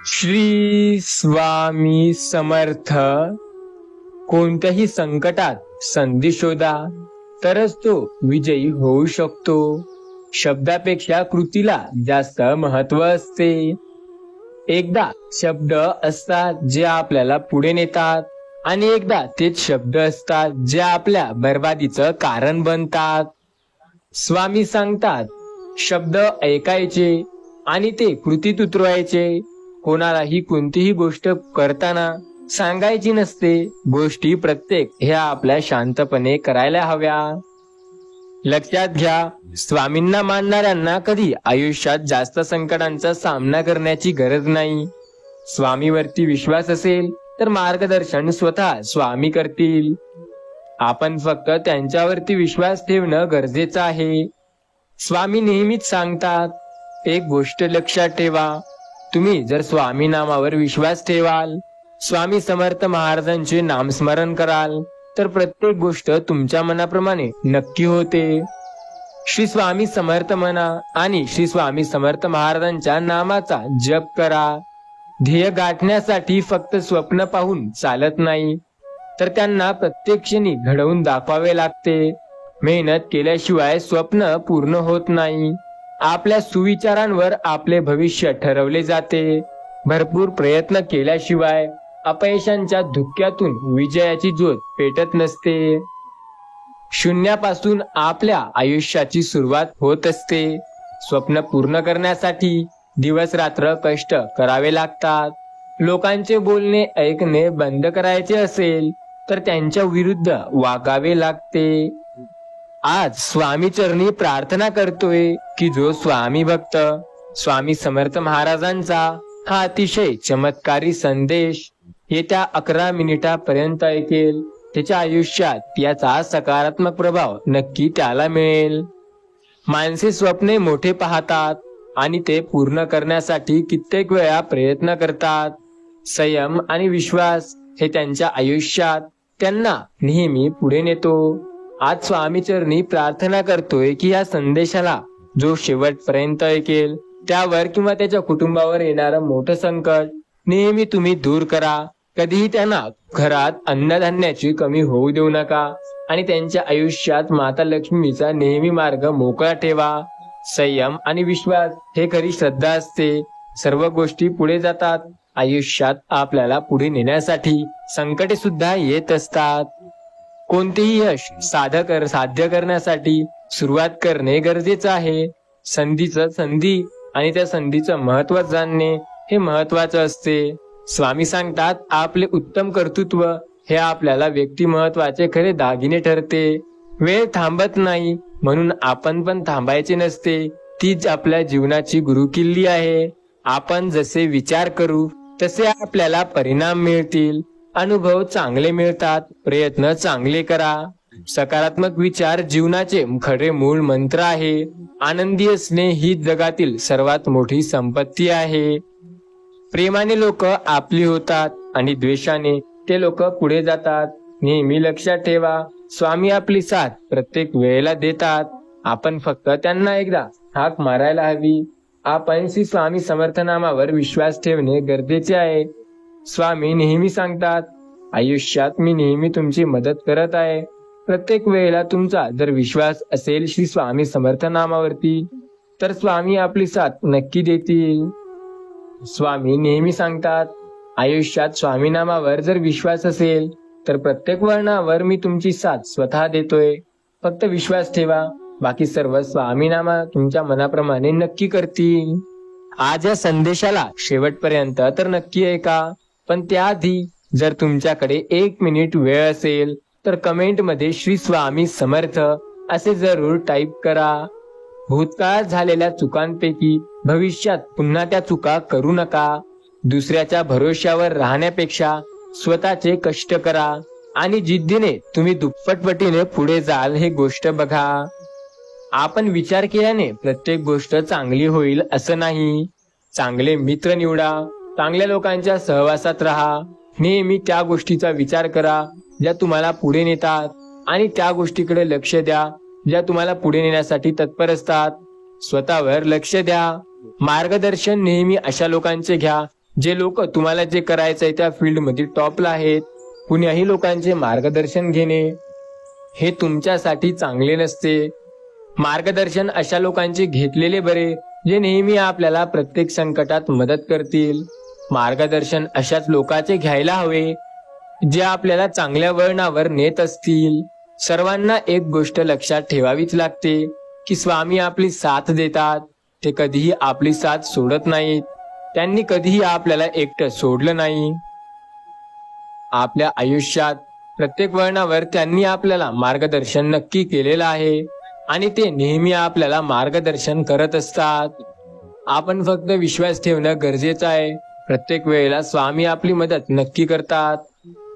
श्री स्वामी समर्थ. कोणत्याही संकटात संधी शोधा, तरच तो विजयी होऊ शकतो. शब्दापेक्षा कृतीला जास्त महत्व असते. एकदा शब्द असतात जे आपल्याला पुढे नेतात, आणि एकदा तेच शब्द असतात जे आपल्या बर्बादीचं कारण बनतात. स्वामी सांगतात, शब्द ऐकायचे आणि ते कृतीत उतरवायचे. कोणालाही कोणतीही गोष्ट करताना सांगायची नसते. गोष्टी प्रत्येक ह्या आपल्या शांतपणे करायला हव्या. लक्षात घ्या, स्वामींना मानणाऱ्यांना कधी आयुष्यात जास्त संकटांचा सामना करण्याची गरज नाही. स्वामीवरती विश्वास असेल तर मार्गदर्शन स्वतः स्वामी करतील. आपण फक्त त्यांच्यावरती विश्वास ठेवणं गरजेचं आहे. स्वामी नेहमीच सांगतात, एक गोष्ट लक्षात ठेवा, तुम्ही जर स्वामी नामावर विश्वास ठेवाल, स्वामी समर्थ महाराजांचे नामस्मरण कराल, तर प्रत्येक गोष्ट तुमच्या मनाप्रमाणे नक्की होते. श्री स्वामी समर्थ म्हणा आणि श्री स्वामी समर्थ महाराजांच्या नामाचा जप करा. ध्येय गाठण्यासाठी फक्त स्वप्न पाहून चालत नाही, तर त्यांना प्रत्येक क्षणी घडवून दाखवावे लागते. मेहनत केल्याशिवाय स्वप्न पूर्ण होत नाही. आपल्या सुविचारांवर आपले भविष्य ठरवले जाते. भरपूर प्रयत्न केल्याशिवाय अपयशांच्या धुक्यातून विजयाची ज्योत पेटत नसते. शून्यापासून आपल्या आयुष्याची सुरुवात होत असते. स्वप्न पूर्ण करण्यासाठी दिवस रात्र कष्ट करावे लागतात. लोकांचे बोलणे ऐकणे बंद करायचे असेल तर त्यांच्या विरुद्ध वागावे लागते. आज स्वामी चरणी प्रार्थना करतोय की जो स्वामी भक्त स्वामी समर्थ महाराजांचा हा अतिशय चमत्कारी संदेश येत्या 11 मिनिटापर्यंत ऐकेल, त्याच्या आयुष्यात याचा सकारात्मक प्रभाव नक्की त्याला मिळेल. माणसे स्वप्ने मोठे पाहतात आणि ते पूर्ण करण्यासाठी कित्येक वेळा प्रयत्न करतात. संयम आणि विश्वास हे त्यांच्या आयुष्यात त्यांना नेहमी पुढे नेतो. आज स्वामी चरणी प्रार्थना करतोय की या संदेशाला जो शेवटपर्यंत ऐकेल त्यावर किंवा त्याच्या कुटुंबावर येणारं मोठं संकट नेहमी तुम्ही दूर करा. कधीही त्यांना घरात अन्नधान्याची कमी होऊ देऊ नका आणि त्यांच्या आयुष्यात माता लक्ष्मीचा नेहमी मार्ग मोकळा ठेवा. संयम आणि विश्वास हे खरी श्रद्धा असते. सर्व गोष्टी पुढे जातात. आयुष्यात आपल्याला पुढे नेण्यासाठी संकटे सुद्धा येत असतात. कोणतेही यश साध्य करण्यासाठी सुरुवात करणे गरजेचं आहे. संधी आणि त्या संधीचं महत्व जाणणे हे महत्वाचं असते. स्वामी सांगतात, आपले उत्तम कर्तृत्व हे आपल्याला व्यक्तिमत्वाचे खरे दागिने ठरते. वेळ थांबत नाही म्हणून आपण पण थांबायचे नसते. तीच आपल्या जीवनाची गुरुकिल्ली आहे. आपण जसे विचार करू तसे आपल्याला परिणाम मिळतील. अनुभव चांगले मिळतात. प्रयत्न चांगले करा. सकारात्मक विचार जीवनाचे खरे मूळ मंत्र आहे. आनंदी असणे ही जगातील सर्वात मोठी संपत्ती आहे. प्रेमाने लोक आपली होतात आणि द्वेषाने ते लोक पुढे जातात. नेहमी लक्षात ठेवा, स्वामी आपली साथ प्रत्येक वेळेला देतात. आपण फक्त त्यांना एकदा हाक मारायला हवी. आपण श्री स्वामी समर्थ नामावर विश्वास ठेवणे गरजेचे आहे. स्वामी नेहमी सांगतात, आयुष्यात मी नेहमी तुमची मदत करत आहे. प्रत्येक वेळेला तुमचा जर विश्वास असेल श्री स्वामी समर्थ नामावरती, तर स्वामी आपली साथ नक्की देतील. स्वामी नेहमी सांगतात, आयुष्यात स्वामी नामावर जर विश्वास असेल तर प्रत्येक वळणावर मी तुमची साथ स्वतः देतोय. फक्त विश्वास ठेवा. बाकी सर्व स्वामी नामा तुमच्या मनाप्रमाणे नक्की करतील. आज या संदेशाला शेवटपर्यंत तर नक्की ऐका, पण त्याआधी जर तुमच्याकडे 1 मिनिट वेळ असेल तर कमेंट मध्ये श्री स्वामी समर्थ असे जरूर टाईप करा. भूतकाळात झालेल्या चुकांपैकी भविष्यात पुन्हा त्या चुका करू नका. दुसऱ्याच्या भरोश्यावर राहण्यापेक्षा स्वतःचे कष्ट करा आणि जिद्दीने तुम्ही दुप्पटपटीने पुढे जाल हे गोष्ट बघा. आपण विचार केल्याने प्रत्येक गोष्ट चांगली होईल असं नाही. चांगले मित्र निवडा. चांगल्या लोकांच्या सहवासात राहा. नेहमी त्या गोष्टीचा विचार करा ज्या तुम्हाला पुढे नेतात आणि त्या गोष्टीकडे लक्ष द्या ज्या तुम्हाला पुढे नेण्यासाठी तत्पर असतात. स्वतःवर लक्ष द्या. मार्गदर्शन नेहमी अशा लोकांचे घ्या जे लोक तुम्हाला जे करायचंय त्या फील्डमध्ये टॉपला आहेत, कुण्याही लोकांचे मार्गदर्शन घेणे हे तुमच्यासाठी चांगले नसते. मार्गदर्शन अशा लोकांचे घेतलेले बरे जे नेहमी आपल्याला प्रत्येक संकटात मदत करतील. मार्गदर्शन अशाच लोकांचे घ्यायला हवे जे आपल्याला चांगल्या वळणावर नेत असतील. सर्वांना एक गोष्ट लक्षात ठेवावीच लागते की स्वामी आपली साथ देतात. ते कधीही आपली साथ सोडत नाहीत. त्यांनी कधीही आपल्याला एकटं सोडलं नाही. आपल्या आयुष्यात प्रत्येक वळणावर त्यांनी आपल्याला मार्गदर्शन नक्की केलेलं आहे आणि ते नेहमी आपल्याला मार्गदर्शन करत असतात. आपण फक्त विश्वास ठेवणं गरजेचं आहे. प्रत्येक वेळेला स्वामी आपली मदत नक्की करतात.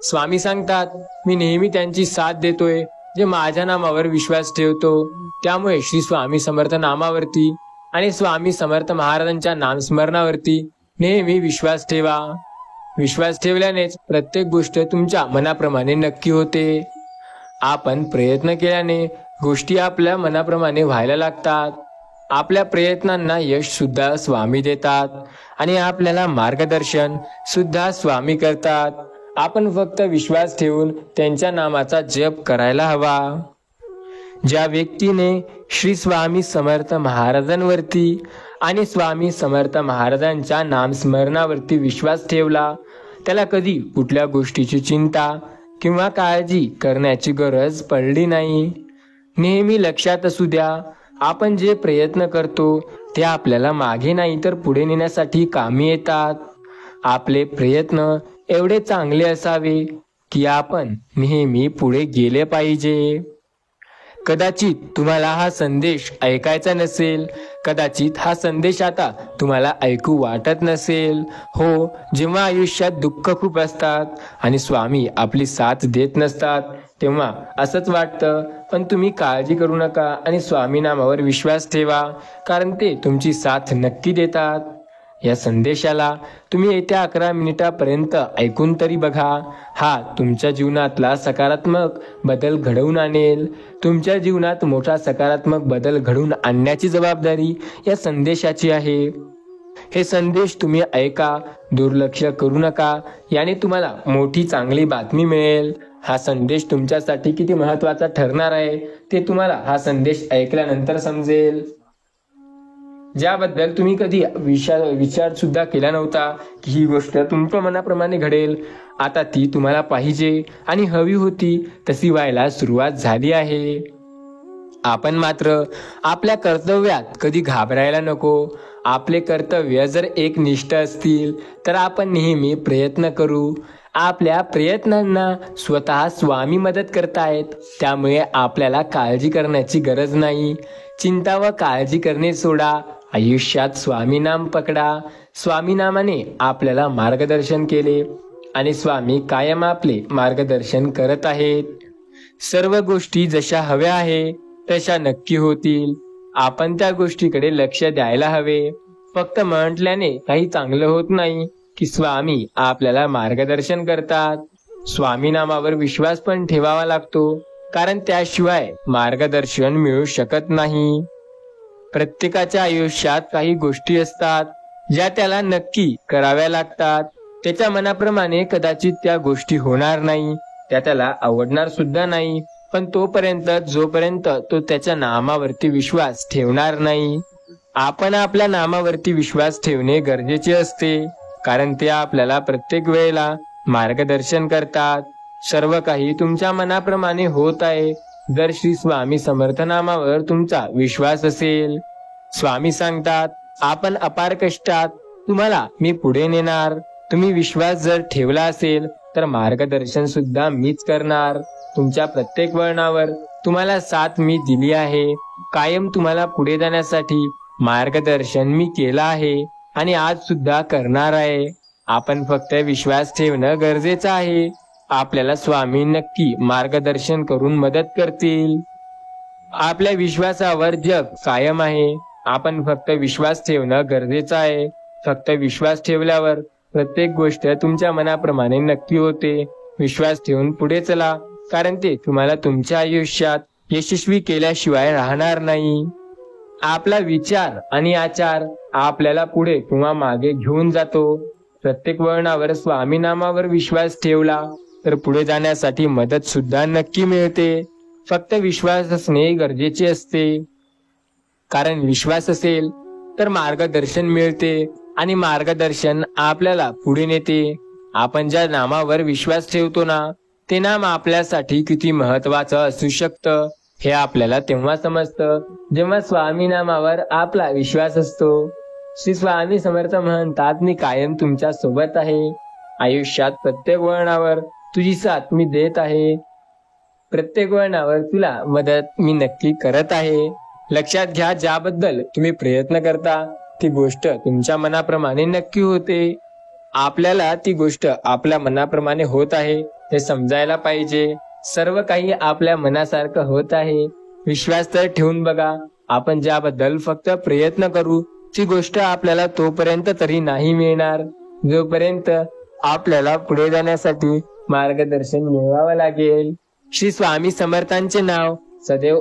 स्वामी सांगतात, मी नेहमी त्यांची साथ देतोय जे माझ्या नामावर विश्वास ठेवतो. त्यामुळे श्री स्वामी समर्थ नामावरती आणि स्वामी समर्थ महाराजांच्या नामस्मरणावरती नेहमी विश्वास ठेवा. विश्वास ठेवल्यानेच प्रत्येक गोष्ट तुमच्या मनाप्रमाणे नक्की होते. आपण प्रयत्न केल्याने गोष्टी आपल्या मनाप्रमाणे व्हायला लागतात. आपल्या प्रयत्नांना यश सुद्धा स्वामी देतात आणि आपल्याला मार्गदर्शन सुद्धा स्वामी करतात. आपण फक्त विश्वास ठेवून त्यांच्या नामाचा जप करायला हवा. ज्या व्यक्तीने श्री स्वामी समर्थ महाराजांवरती आणि स्वामी समर्थ महाराजांच्या नामस्मरणावरती विश्वास ठेवला, त्याला कधी कुठल्या गोष्टीची चिंता किंवा काळजी करण्याची गरज पडली नाही. नेहमी लक्षात असू द्या, आपण जे प्रयत्न करतो ते आपल्याला मागे नाही तर पुढे नेण्यासाठी कामी येतात. आपले प्रयत्न एवढे चांगले असावे की आपण नेहमी पुढे गेले पाहिजे. कदाचित तुम्हाला हा संदेश ऐकायचा नसेल, कदाचित हा संदेश आता तुम्हाला ऐकू वाटत नसेल. हो, जेव्हा आयुष्यात दुःख खूप असतात आणि स्वामी आपली साथ देत नसतात तेव्हा असंच वाटतं. पण तुम्ही काळजी करू नका आणि स्वामी नामावर विश्वास ठेवा, कारण ते तुमची साथ नक्की देतात. या संदेशाला तुम्ही येत्या 11 मिनिटापर्यंत ऐकून तरी बघा. हा तुमच्या जीवनातला सकारात्मक बदल घडवून आणेल. तुमच्या जीवनात मोठा सकारात्मक बदल घडवून आणण्याची जबाबदारी या संदेशाची आहे. हे संदेश तुम्ही ऐका, दुर्लक्ष करू नका. याने तुम्हाला मोठी चांगली बातमी मिळेल. हा संदेश तुमच्यासाठी किती महत्त्वाचा ठरणार आहे ते तुम्हाला हा संदेश ऐकल्यानंतर समजेल. ज्याबद्दल तुम्ही कधी विचार सुद्धा केला नव्हता की ही गोष्ट तुमच्या मनाप्रमाणे घडेल, आता ती तुम्हाला पाहिजे आणि हवी होती तशी व्हायला सुरुवात झाली आहे. आपण मात्र आपल्या कर्तव्यात कधी घाबरायला नको. आपले कर्तव्य जर एकनिष्ठ असतील तर आपण नेहमी प्रयत्न करू. आपल्या प्रयत्नांना स्वतः स्वामी मदत करतायत, त्यामुळे आपल्याला काळजी करण्याची गरज नाही. चिंता व काळजी करणे सोडा. आयुष्यात स्वामी नाम पकडा. स्वामी नामाने आपल्याला मार्गदर्शन केले आणि स्वामी कायम आपले मार्गदर्शन करत आहेत. सर्व गोष्टी जशा हव्या आहे तशा नक्की होतील. आपण त्या गोष्टीकडे लक्ष द्यायला हवे. फक्त म्हटल्याने काही चांगलं होत नाही की स्वामी आपल्याला मार्गदर्शन करतात. स्वामी नामावर विश्वास पण ठेवावा लागतो, कारण त्याशिवाय मार्गदर्शन मिळू शकत नाही. प्रत्येकाच्या आयुष्यात काही गोष्टी असतात ज्या त्याला नक्की कराव्या लागतात. त्याच्या मनाप्रमाणे कदाचित त्या गोष्टी होणार नाही, त्या त्याला आवडणार सुद्धा नाही. पण जोपर्यंत तो त्याच्या नामावरती विश्वास ठेवणार नाही. आपण आपल्या नामावरती विश्वास ठेवणे गरजेचे असते, कारण ते आपल्याला प्रत्येक वेळेला मार्गदर्शन करतात. सर्व काही तुमच्या मनाप्रमाणे होत आहे जर श्री स्वामी समर्थ नामावर तुमचा विश्वास असेल. स्वामी सांगतात, आपण अपार कष्टात तुम्हाला मी पुढे नेणार. तुम्ही विश्वास जर ठेवला असेल तर मार्गदर्शन सुद्धा मीच करणार. तुमच्या प्रत्येक वळणावर तुम्हाला साथ मी दिली आहे. कायम तुम्हाला पुढे जाण्यासाठी मार्गदर्शन मी केलं आहे आणि आज सुद्धा करणार आहे. आपण फक्त विश्वास ठेवणं गरजेचं आहे. आपल्याला स्वामी नक्की मार्गदर्शन करून मदत करतील. आपल्या विश्वासावर जग कायम आहे. आपण फक्त विश्वास ठेवणं गरजेचं आहे. फक्त विश्वास ठेवल्यावर प्रत्येक गोष्ट तुमच्या मनाप्रमाणे नक्की होते. विश्वास ठेवून पुढे चला, कारण ते तुम्हाला तुमच्या आयुष्यात यशस्वी केल्याशिवाय राहणार नाही. आपला विचार आणि आचार आपल्याला पुढे किंवा मागे घेऊन जातो. प्रत्येक वळणावर स्वामी नामावर विश्वास ठेवला तर पुढे जाण्यासाठी मदत सुद्धा नक्की मिळते. फक्त विश्वास असणे गरजेचे असते, कारण विश्वास असेल तर मार्गदर्शन मिळते आणि मार्गदर्शन आपल्याला पुढे नेते. आपण ज्या नामावर विश्वास ठेवतो ना, ते नाम आपल्यासाठी किती महत्वाचं असू शकतं हे आपल्याला तेव्हा समजतं जेव्हा स्वामी नामावर आपला विश्वास असतो. श्री स्वामी समर्थ म्हणतात, मी कायम तुमच्या सोबत आहे. आयुष्यात प्रत्येक वळणावर तुझी साथ मी देत आहे. प्रत्येक वळणावर तुला मदत मी नक्की करत आहे. लक्षात घ्या, ज्याबद्दल तुम्ही प्रयत्न करता ती गोष्ट तुमच्या मनाप्रमाणे नक्की होते. आपल्याला ती गोष्ट आपल्या मनाप्रमाणे होत आहे हे समजायला पाहिजे. सर्व काही आपल्या मनासारखं होत आहे. विश्वास तर ठेवून बघा. आपण ज्याबद्दल फक्त प्रयत्न करू ती गोष्ट आपल्याला तोपर्यंत तरी नाही मिळणार जोपर्यंत आपल्याला पुढे जाण्यासाठी मार्गदर्शन मिळवावं लागेल. श्री स्वामी समर्थांचे नाव सदैव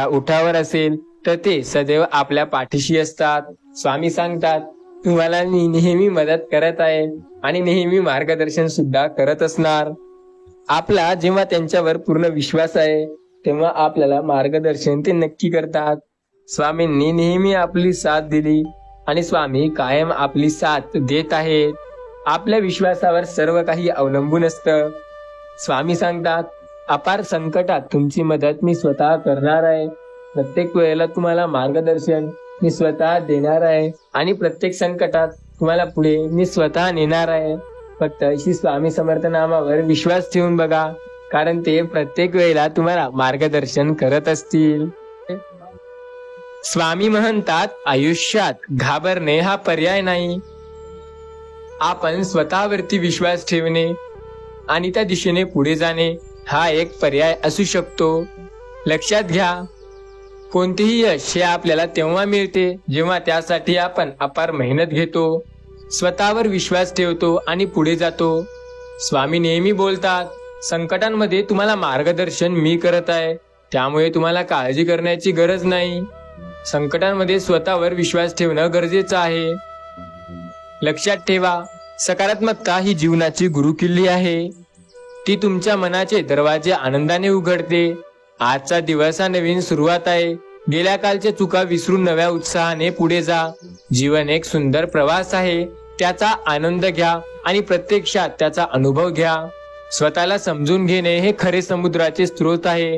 उठावर असेल तर ते सदैव आपल्या पाठीशी असतात. स्वामी सांगतात, तुम्हाला मी नेहमी मदत करत आहे आणि नेहमी मार्गदर्शन सुद्धा करत असणार. आपला जेव्हा त्यांच्यावर पूर्ण विश्वास आहे तेव्हा आपल्याला मार्गदर्शन ते नक्की करतात. स्वामींनी नेहमी आपली साथ दिली आणि स्वामी कायम आपली साथ देत आहेत. आपल्या विश्वासावर सर्व काही अवलंबून असतं. स्वामी सांगतात, अपार संकटात तुमची मदत मी स्वतः करणार आहे. प्रत्येक वेळेला तुम्हाला मार्गदर्शन मी स्वतः देणार आहे आणि प्रत्येक संकटात तुम्हाला पुढे मी स्वतः नेणार आहे. फक्त श्री स्वामी समर्थ नामावर विश्वास ठेवून बघा, कारण ते प्रत्येक वेळेला तुम्हाला मार्गदर्शन करत असतील. स्वामी म्हणतात, आयुष्यात घाबरणे हा पर्याय नाही. आपण स्वतःवरती विश्वास ठेवणे आणि त्या दिशेने पुढे जाणे हा एक पर्याय असू शकतो. लक्षात घ्या, कोणतेही यश हे आपल्याला तेव्हा मिळते जेव्हा त्यासाठी आपण अपार मेहनत घेतो, स्वतःवर विश्वास ठेवतो आणि पुढे जातो. स्वामी नेहमी बोलतात, संकटांमध्ये तुम्हाला मार्गदर्शन मी करत आहे, त्यामुळे तुम्हाला काळजी करण्याची गरज नाही. संकटांमध्ये स्वतःवर विश्वास ठेवणं गरजेचं आहे. लक्षात ठेवा, सकारात्मकता ही जीवनाची गुरुकिल्ली आहे. ती तुमच्या मनाचे दरवाजे आनंदाने उघडते. आजचा दिवस हा नवीन सुरुवात आहे. गेल्या कालच्या चुका विसरून नव्या उत्साहाने पुढे जा. जीवन एक सुंदर प्रवास आहे, त्याचा आनंद घ्या आणि प्रत्यक्षात त्याचा अनुभव घ्या. स्वतःला समजून घेणे हे खरे समुद्राचे स्रोत आहे.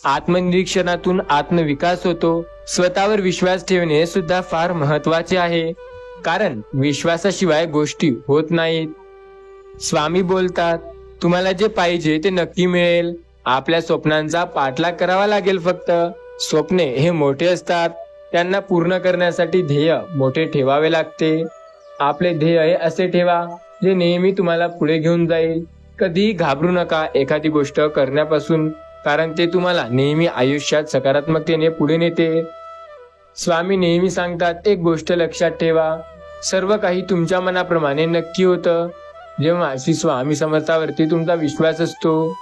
आत्मनिरीक्षणातून आत्मविकास होतो. स्वतःवर विश्वास ठेवणे सुद्धा फार महत्वाचे आहे, कारण विश्वासाशिवाय गोष्टी होत नाहीत. स्वामी बोलतात, तुम्हाला जे पाहिजे ते नक्की मिळेल. आपल्या स्वप्नांचा पाठलाग करावा लागेल. फक्त स्वप्ने हे मोठे असतात, त्यांना पूर्ण करण्यासाठी ध्येय मोठे ठेवावे लागते. आपले ध्येय हे असे ठेवा जे नेहमी तुम्हाला पुढे घेऊन जाईल. कधीही घाबरू नका एखादी गोष्ट करण्यापासून, कारण ते तुम्हाला नेहमी आयुष्यात सकारात्मकतेने पुढे नेते. स्वामी नेहमी सांगतात, एक गोष्ट लक्षात ठेवा, सर्व काही तुमच्या मनाप्रमाणे नक्की होतं जेव्हा श्री स्वामी समर्थावरती तुमचा विश्वास असतो.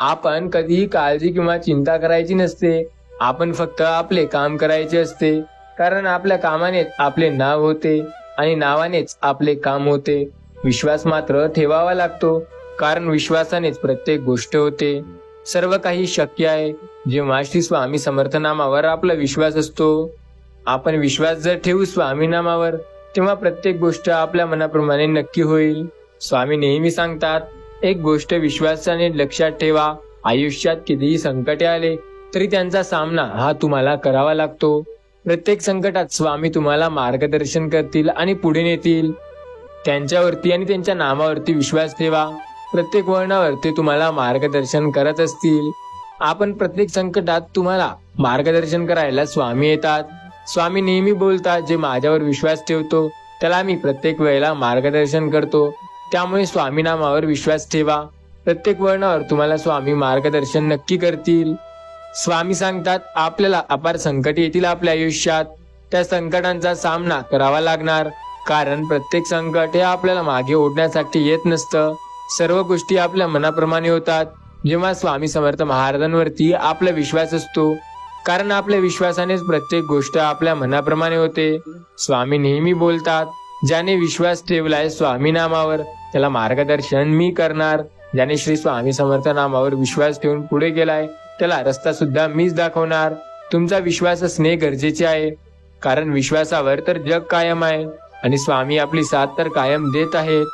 आपण कधीही काळजी किंवा चिंता करायची नसते. आपण फक्त आपले काम करायचे असते, कारण आपल्या कामानेच आपले नाव होते आणि नावानेच आपले काम होते. विश्वास मात्र ठेवावा लागतो, कारण विश्वासानेच प्रत्येक गोष्ट होते. सर्व काही शक्य आहे जेव्हा श्री स्वामी समर्थ नामावर आपला विश्वास असतो. आपण विश्वास जर ठेवू स्वामी नामावर, तेव्हा प्रत्येक गोष्ट आपल्या मनाप्रमाणे नक्की होईल. स्वामी नेहमी सांगतात, एक गोष्ट विश्वासाने लक्षात ठेवा, आयुष्यात कितीही संकटे आले तरी त्यांचा सामना हा तुम्हाला करावा लागतो. प्रत्येक संकटात स्वामी तुम्हाला मार्गदर्शन करतील आणि पुढे नेतील. त्यांच्यावरती आणि त्यांच्या नामावरती विश्वास ठेवा. प्रत्येक वळणावर ते तुम्हाला मार्गदर्शन करत असतील. आपण प्रत्येक संकटात तुम्हाला मार्गदर्शन करायला स्वामी येतात. स्वामी नेहमी बोलतात, जे माझ्यावर विश्वास ठेवतो त्याला मी प्रत्येक वेळेला मार्गदर्शन करतो. त्यामुळे स्वामी नामावर विश्वास ठेवा. प्रत्येक वळणावर तुम्हाला स्वामी मार्गदर्शन नक्की करतील. स्वामी सांगतात, आपल्याला अपार संकट येतील आपल्या आयुष्यात. त्या संकटांचा सामना करावा लागणार, कारण प्रत्येक संकट हे आपल्याला मागे ओढण्यासाठी येत नसतं. सर्व गोष्टी आपल्या मनाप्रमाणे होतात जेव्हा स्वामी समर्थ महाराजांवरती आपला विश्वास असतो, कारण आपल्या विश्वासानेच प्रत्येक गोष्ट आपल्या मनाप्रमाणे होते. स्वामी नेहमी बोलतात, ज्याने विश्वास ठेवलाय स्वामी नामावर त्याला मार्गदर्शन मी करणार. ज्याने श्री स्वामी समर्थ नामावर विश्वास ठेवून पुढे गेलाय त्याला रस्ता सुद्धा मीच दाखवणार. तुमचा विश्वास असणे गरजेचे आहे, कारण विश्वासावर तर जग कायम आहे आणि स्वामी आपली साथ तर कायम देत आहेत.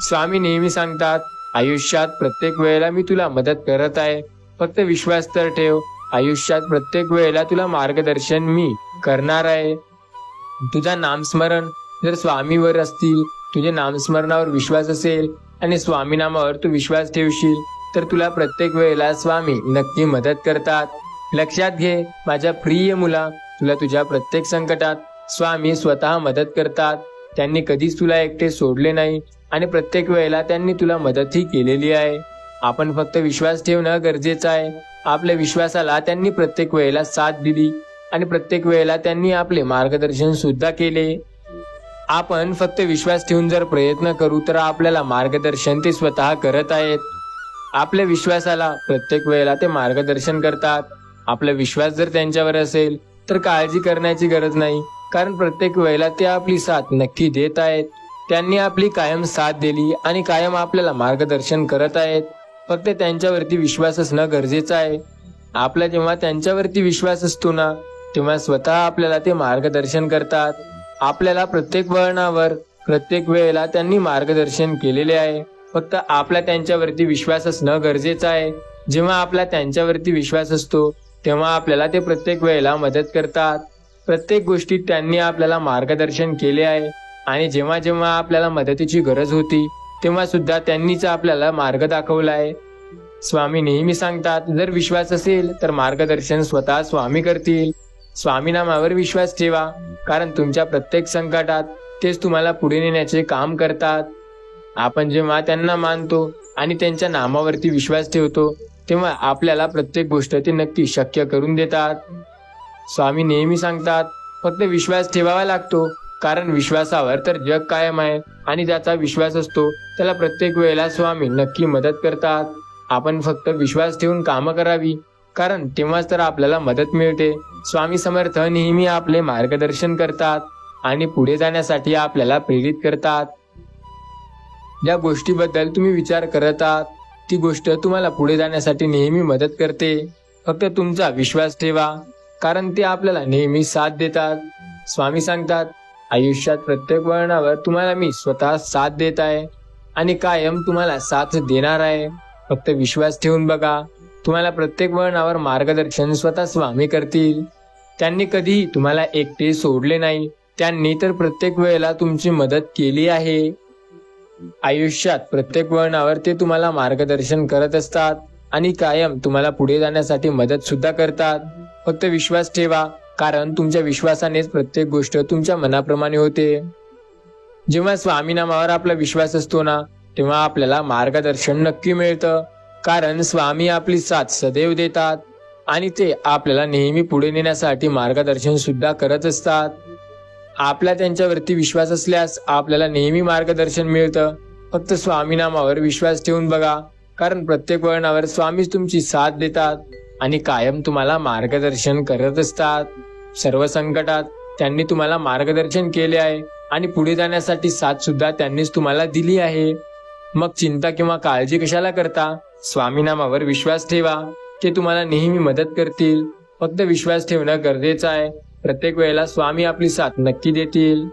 स्वामी नेहमी सांगतात, आयुष्यात प्रत्येक वेळेला मी तुला मदत करत आहे, फक्त विश्वास तर ठेव. आयुष्यात प्रत्येक वेळेला तुला मार्गदर्शन मी करणार आहे. तुझा नामस्मरण जर स्वामीवर असतील, तुझे नामस्मरणावर विश्वास असेल आणि स्वामी नामावर तू विश्वास ठेवशील तर तुला प्रत्येक वेळेला स्वामी नक्की मदत करतात. लक्षात घे माझ्या प्रिय मुला, तुला तुझ्या प्रत्येक संकटात स्वामी स्वतः मदत करतात. त्यांनी कधीच तुला एकटे सोडले नाही आणि प्रत्येक वेळेला त्यांनी तुला मदतही केलेली आहे. आपण फक्त विश्वास ठेवणं गरजेचं आहे. आपल्या विश्वासाला त्यांनी प्रत्येक वेळेला साथ दिली आणि प्रत्येक वेळेला त्यांनी आपले मार्गदर्शन सुद्धा केले. आपण फक्त विश्वास ठेवून जर प्रयत्न करू तर आपल्याला मार्गदर्शन ते स्वतः करत आहेत. आपल्या विश्वासाला प्रत्येक वेळेला ते मार्गदर्शन करतात. आपला विश्वास जर त्यांच्यावर असेल तर काळजी करण्याची गरज नाही, कारण प्रत्येक वेळेला ते आपली साथ नक्की देत आहेत. त्यांनी आपली कायम साथ दिली आणि कायम आपल्याला मार्गदर्शन करत आहेत. फक्त त्यांच्यावरती विश्वास असणं गरजेचं आहे. आपला जेव्हा त्यांच्यावरती विश्वास असतो ना, तेव्हा स्वतः आपल्याला ते मार्गदर्शन करतात. आपल्याला प्रत्येक वळणावर प्रत्येक वेळेला त्यांनी मार्गदर्शन केलेले आहे. फक्त आपला त्यांच्यावरती विश्वास असणं गरजेचं आहे. जेव्हा आपला त्यांच्यावरती विश्वास असतो तेव्हा आपल्याला ते प्रत्येक वेळेला मदत करतात. प्रत्येक गोष्टीत त्यांनी आपल्याला मार्गदर्शन केले आहे आणि जेव्हा जेव्हा आपल्याला मदतीची गरज होती तेव्हा सुद्धा त्यांनीच आपल्याला मार्ग दाखवला आहे. स्वामी नेहमी सांगतात, जर विश्वास असेल तर मार्गदर्शन स्वतः स्वामी करतील. स्वामी नामावर विश्वास ठेवा, कारण तुमच्या प्रत्येक संकटात तेच तुम्हाला पुढे नेण्याचे काम करतात. आपण जेव्हा त्यांना मानतो आणि त्यांच्या नामावरती विश्वास ठेवतो तेव्हा आपल्याला प्रत्येक गोष्ट ते नक्की शक्य करून देतात. स्वामी नेहमी सांगतात, फक्त विश्वास ठेवावा लागतो, कारण विश्वासावर तर जग कायम आहे आणि ज्याचा विश्वास असतो त्याला प्रत्येक वेळेला स्वामी नक्की मदत करतात. आपण फक्त विश्वास ठेवून कामं करावी, कारण तेव्हाच तर आपल्याला मदत मिळते. स्वामी समर्थ नेहमी आपले मार्गदर्शन करतात आणि पुढे जाण्यासाठी आपल्याला प्रेरित करतात. ज्या गोष्टीबद्दल तुम्ही विचार करत आहात ती गोष्ट तुम्हाला पुढे जाण्यासाठी नेहमी मदत करते. फक्त तुमचा विश्वास ठेवा, कारण ते आपल्याला नेहमी साथ देतात. स्वामी सांगतात, आयुष्यात प्रत्येक वळणावर तुम्हाला मी स्वतः साथ देत आहे आणि कायम तुम्हाला साथ देणार आहे. फक्त विश्वास ठेवून बघा, तुम्हाला प्रत्येक वळणावर मार्गदर्शन स्वतः स्वामी करतील. त्यांनी कधीही तुम्हाला एकटे सोडले नाही, त्यांनी तर प्रत्येक वेळेला तुमची मदत केली आहे. आयुष्यात प्रत्येक वळणावर ते तुम्हाला मार्गदर्शन करत असतात आणि कायम तुम्हाला पुढे जाण्यासाठी मदत सुद्धा करतात. फक्त विश्वास ठेवा, कारण तुमच्या विश्वासानेच प्रत्येक गोष्ट तुमच्या मनाप्रमाणे होते. जेव्हा स्वामी नामावर आपला विश्वास असतो ना, तेव्हा आपल्याला मार्गदर्शन नक्की मिळतं, कारण स्वामी आपली साथ सदैव देतात आणि ते आपल्याला नेहमी पुढे नेण्यासाठी मार्गदर्शन सुद्धा करत असतात. आपला त्यांच्यावरती विश्वास असल्यास आपल्याला नेहमी मार्गदर्शन मिळतं. फक्त स्वामी नामावर विश्वास ठेवून बघा, कारण प्रत्येक वळणावर स्वामीच तुमची साथ देतात आणि कायम तुम्हाला मार्गदर्शन करत असतात. सर्व संकटात त्यांनी तुम्हाला मार्गदर्शन केले आहे आणि पुढे जाण्यासाठी साथ सुद्धा त्यांनीच तुम्हाला दिली आहे. मग चिंता किंवा काळजी कशाला करता? स्वामी नामावर विश्वास ठेवा, ते तुम्हाला नेहमी मदत करतील. फक्त विश्वास ठेवणं गरजेचं आहे. प्रत्येक वेळेला स्वामी आपली साथ नक्की देतील.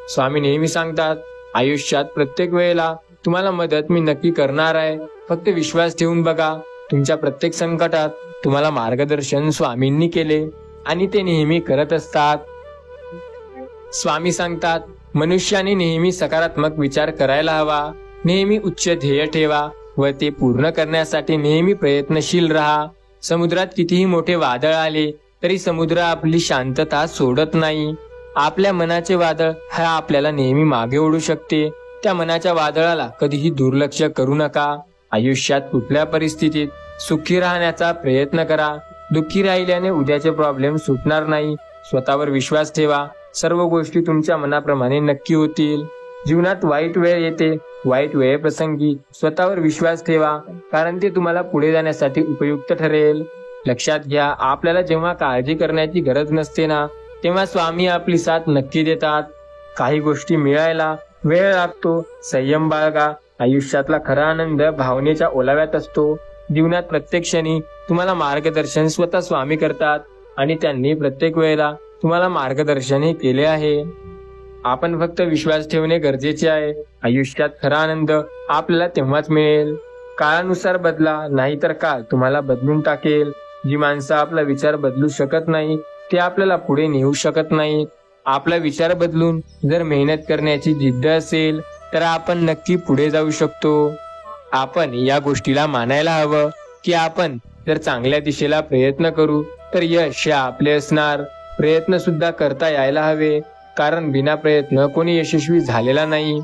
स्वामी नेहमी सांगतात, आयुष्यात प्रत्येक वेळेला तुम्हाला मदत मी नक्की करणार आहे. फक्त विश्वास ठेवून बघा, तुमच्या प्रत्येक संकटात तुम्हाला मार्गदर्शन स्वामींनी केले आणि ते नेहमी करत असतात. स्वामी सांगतात, मनुष्याने नेहमी सकारात्मक विचार करायला हवा, नेहमी उच्च ध्येय ठेवा व ते पूर्ण करण्यासाठी नेहमी प्रयत्नशील राहा. समुद्रात कितीही मोठे वादळ आले तरी समुद्र आपली शांतता सोडत नाही. आपल्या मनाचे वादळ हा आपल्याला नेहमी मागे ओढू शकते. त्या मनाच्या वादळाला कधीही दुर्लक्ष करू नका. आयुष्यात कुठल्या परिस्थितीत सुखी राहण्याचा प्रयत्न करा. दुःखी राहिल्याने उद्याचे प्रॉब्लेम सुटणार नाही. स्वतःवर विश्वास ठेवा, सर्व गोष्टी तुमच्या मनाप्रमाणे नक्की होतील. जीवनात वाईट वेळ येते, वाईट वेळेप्रसंगी स्वतःवर विश्वास ठेवा, कारण ते तुम्हाला पुढे जाण्यासाठी उपयुक्त ठरेल. लक्षात घ्या, आपल्याला जेव्हा काळजी करण्याची गरज नसते ना, तेव्हा स्वामी आपली साथ नक्की देतात. काही गोष्टी मिळायला वेळ लागतो. संयम बाळगा. आयुष्यातला खरा आनंद भावनेच्या ओलाव्यात असतो. जीवनात प्रत्येक क्षणी तुम्हाला मार्गदर्शन स्वतः स्वामी करतात आणि त्यांनी प्रत्येक वेळेला तुम्हाला मार्गदर्शनही केले आहे. आपण फक्त विश्वास ठेवणे गरजेचे आहे. आयुष्यात खरा आनंद आपल्याला तेव्हाच मिळेल. काळानुसार बदला, नाहीतर काळ तुम्हाला बदलून टाकेल. जी माणसं आपला विचार बदलू शकत नाही ते आपल्याला पुढे नेऊ शकत नाहीत. आपला विचार बदलून जर मेहनत करण्याची जिद्द असेल तर आपण नक्की पुढे जाऊ शकतो. आपण या गोष्टीला मानायला हवं की आपण जर चांगल्या दिशेला प्रयत्न करू तर यश हे आपले असणार. प्रयत्न सुद्धा करता यायला हवे, कारण बिना प्रयत्न कोणी यशस्वी झालेला नाही.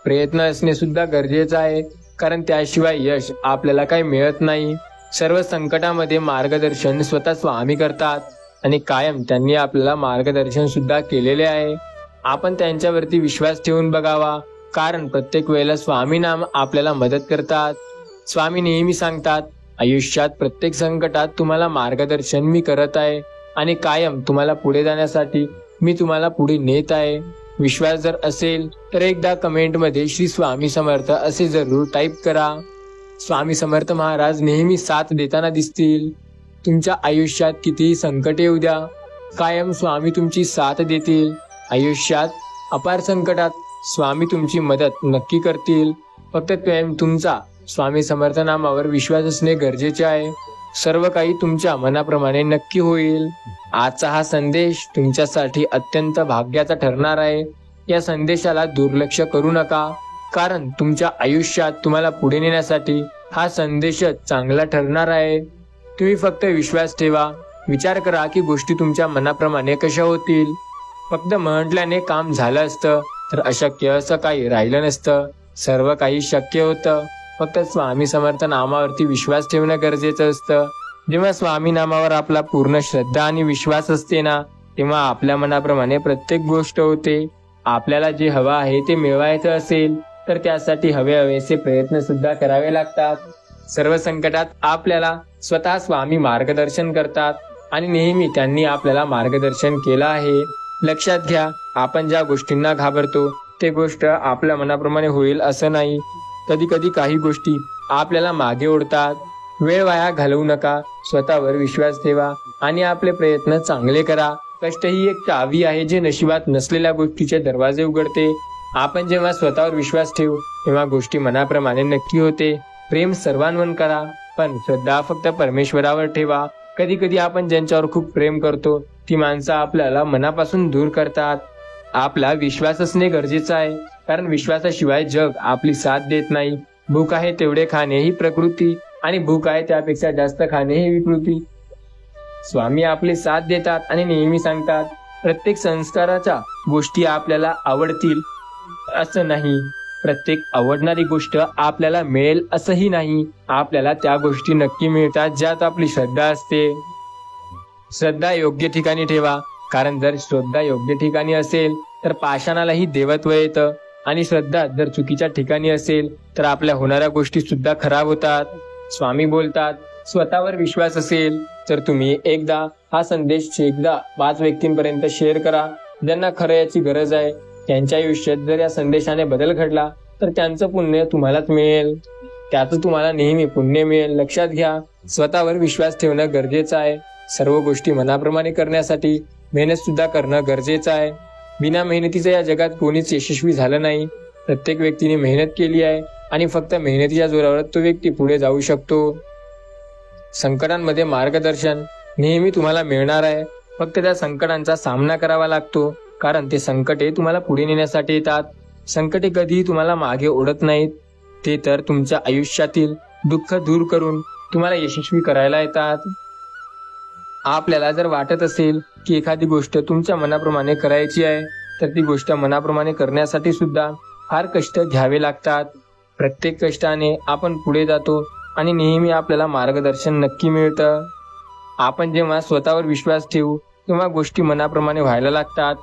प्रयत्न असणे सुद्धा गरजेचं आहे, कारण त्याशिवाय यश आपल्याला काही मिळत नाही. सर्व संकटामध्ये मार्गदर्शन स्वतः स्वामी करतात आणि कायम त्यांनी आपल्याला मार्गदर्शन सुद्धा केलेले आहे. आपण त्यांच्यावरती विश्वास ठेवून बघावा, कारण प्रत्येक वेळेला स्वामी नाम आपल्याला मदत करतात. स्वामी नेहमी सांगतात, आयुष्यात प्रत्येक संकटात तुम्हाला मार्गदर्शन मी करत आहे आणि कायम तुम्हाला पुढे जाण्यासाठी मी तुम्हाला पुढे नेत आहे. विश्वास जर असेल तर एकदा कमेंटमध्ये श्री स्वामी समर्थ असे जरूर टाईप करा. स्वामी समर्थ महाराज नेहमी साथ देताना दिसतील. तुमच्या आयुष्यात कितीही संकट येऊ द्या, कायम स्वामी तुमची साथ देतील. आयुष्यात अपार संकटात स्वामी तुमची मदत नक्की करतील. फक्त तुमचा स्वामी समर्थ नामावर विश्वास असणे गरजेचे आहे. सर्व काही तुमच्या मनाप्रमाणे नक्की होईल. आजचा हा संदेश तुमच्यासाठी अत्यंत भाग्याचा ठरणार आहे. या संदेशाला दुर्लक्ष करू नका, कारण तुमच्या आयुष्यात तुम्हाला पुढे नेण्यासाठी हा संदेशच चांगला ठरणार आहे. तुम्ही फक्त विश्वास ठेवा. विचार करा की गोष्टी तुमच्या मनाप्रमाणे कशा होतील. फक्त म्हटल्याने काम झालं असतं तर अशक्य असं काही राहिलं नसतं. सर्व काही शक्य होतं. फक्त स्वामी समर्थ नामावरती विश्वास ठेवणं गरजेचं असतं. जेव्हा स्वामी नामावर आपला पूर्ण श्रद्धा आणि विश्वास असते ना, तेव्हा आपल्या मनाप्रमाणे प्रत्येक गोष्ट होते. आपल्याला जे हवं आहे ते मिळवायचं असेल तर त्यासाठी हवेसे प्रयत्न सुद्धा करावे लागतात. सर्व संकटात आपल्याला स्वतः स्वामी मार्गदर्शन करतात आणि नेहमी त्यांनी आपल्याला मार्गदर्शन केलं आहे. लक्षात घ्या, आपण ज्या गोष्टींना घाबरतो ते गोष्ट आपल्या मनाप्रमाणे होईल असं नाही. कधी कधी काही गोष्टी आपल्याला मागे ओढतात. वेळ वाया घालवू नका. स्वतःवर विश्वास ठेवा आणि आपले प्रयत्न चांगले करा. कष्ट ही एक चावी आहे जे नशिबात नसलेल्या गोष्टीचे दरवाजे उघडते. आपण जेव्हा स्वतःवर विश्वास ठेवू तेव्हा गोष्टी मनाप्रमाणे नक्की होते. प्रेम सर्वांवर करा, पण श्रद्धा फक्त परमेश्वरावर ठेवा. कधी कधी आपण ज्यांच्यावर खूप प्रेम करतो ती माणसं आपल्याला मनापासून दूर करतात. आपला विश्वास असणे गरजेचं आहे, कारण विश्वासाशिवाय जग आपली साथ देत नाही. भूक आहे तेवढे खाणे ही प्रकृती आणि भूक आहे त्यापेक्षा जास्त खाणे ही विकृती. स्वामी आपली साथ देतात आणि नेहमी सांगतात, प्रत्येक संस्काराच्या गोष्टी आपल्याला आवडतील असं नाही. प्रत्येक आवडणारी गोष्ट आपल्याला मिळेल असंही नाही. आपल्याला त्या गोष्टी नक्की मिळतात ज्यात आपली श्रद्धा असते. श्रद्धा योग्य ठिकाणी ठेवा, कारण जर श्रद्धा योग्य ठिकाणी असेल तर पाषाणालाही देवत्व येतं, आणि श्रद्धा जर चुकीच्या ठिकाणी असेल तर आपल्या होणाऱ्या गोष्टी सुद्धा खराब होतात. स्वामी बोलतात, स्वतःवर विश्वास असेल तर तुम्ही एकदा हा संदेश 5 व्यक्तींपर्यंत शेअर करा, ज्यांना खरं याची गरज आहे. त्यांच्या आयुष्यात जर या संदेशाने बदल घडला तर त्यांचं पुण्य तुम्हालाच मिळेल. त्याचं तुम्हाला नेहमी पुण्य मिळेल. लक्षात घ्या, स्वतःवर विश्वास ठेवणं गरजेचं आहे. सर्व गोष्टी मनाप्रमाणे करण्यासाठी मेहनत सुद्धा करणं गरजेचं आहे. बिना मेहनतीचं या जगात कोणीच यशस्वी झालं नाही. प्रत्येक व्यक्तीने मेहनत केली आहे आणि फक्त मेहनतीच्या जोरावर तो व्यक्ती पुढे जाऊ शकतो. संकटांमध्ये मार्गदर्शन नेहमी तुम्हाला मिळणार आहे. फक्त त्या संकटांचा सामना करावा लागतो, कारण ते संकटे तुम्हाला पुढे नेण्यासाठी येतात. संकटे कधीही तुम्हाला मागे ओढत नाहीत. ते तर तुमच्या आयुष्यातील दुःख दूर करून तुम्हाला यशस्वी करायला येतात. आपल्याला जर वाटत असेल की एखादी गोष्ट तुमच्या मनाप्रमाणे करायची आहे तर ती गोष्ट मनाप्रमाणे करण्यासाठी सुद्धा फार कष्ट घ्यावे लागतात. प्रत्येक कष्टाने आपण पुढे जातो आणि नेहमी आपल्याला मार्गदर्शन नक्की मिळतं. आपण जेव्हा स्वतःवर विश्वास ठेवू तेव्हा गोष्टी मनाप्रमाणे व्हायला लागतात.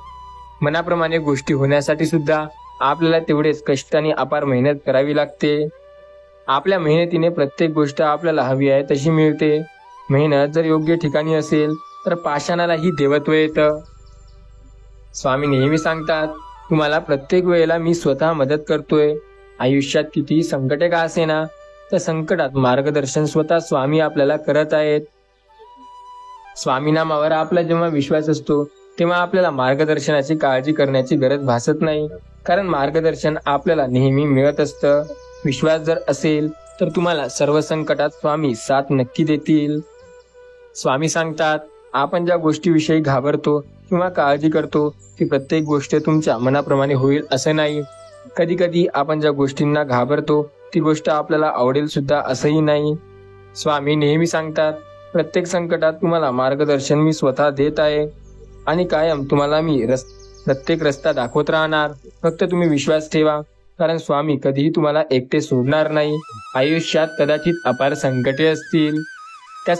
मनाप्रमाणे गोष्टी होण्यासाठी सुद्धा आपल्याला तेवढेच कष्ट आणि अपार मेहनत करावी लागते. आपल्या मेहनतीने प्रत्येक गोष्ट आपल्याला हवी आहे तशी मिळते. मेहनत जर योग्य ठिकाणी असेल तर पाषाणालाही देवत्व येतं. स्वामी नेहमी सांगतात, तुम्हाला प्रत्येक वेळेला मी स्वतः मदत करतोय. आयुष्यात कितीही संकटे का असेना, त्या संकटात मार्गदर्शन स्वतः स्वामी आपल्याला करत आहेत. स्वामी नामावर आपला जेव्हा विश्वास असतो तेव्हा आपल्याला मार्गदर्शनाची काळजी करण्याची गरज भासत नाही, कारण मार्गदर्शन आपल्याला नेहमी मिळत असतं. विश्वास जर असेल तर तुम्हाला सर्व संकटात स्वामी साथ नक्की देतील. स्वामी सांगतात, आपण ज्या गोष्टीविषयी घाबरतो किंवा काळजी करतो ती प्रत्येक गोष्ट तुमच्या मनाप्रमाणे होईल असं नाही. कधी कधी आपण ज्या गोष्टींना घाबरतो ती गोष्ट आपल्याला आवडेल सुद्धा असंही नाही. स्वामी नेहमी सांगतात, प्रत्येक संकटात तुम्हाला मार्गदर्शन मी स्वतः देत आहे आणि कायम तुम्हाला मी प्रत्येक रस्ता दाखवत राहणार. फक्त तुम्ही विश्वास ठेवा, कारण स्वामी कधीही तुम्हाला एकटे सोडणार नाही. आयुष्यात कदाचित अपार संकटे असतील, त्या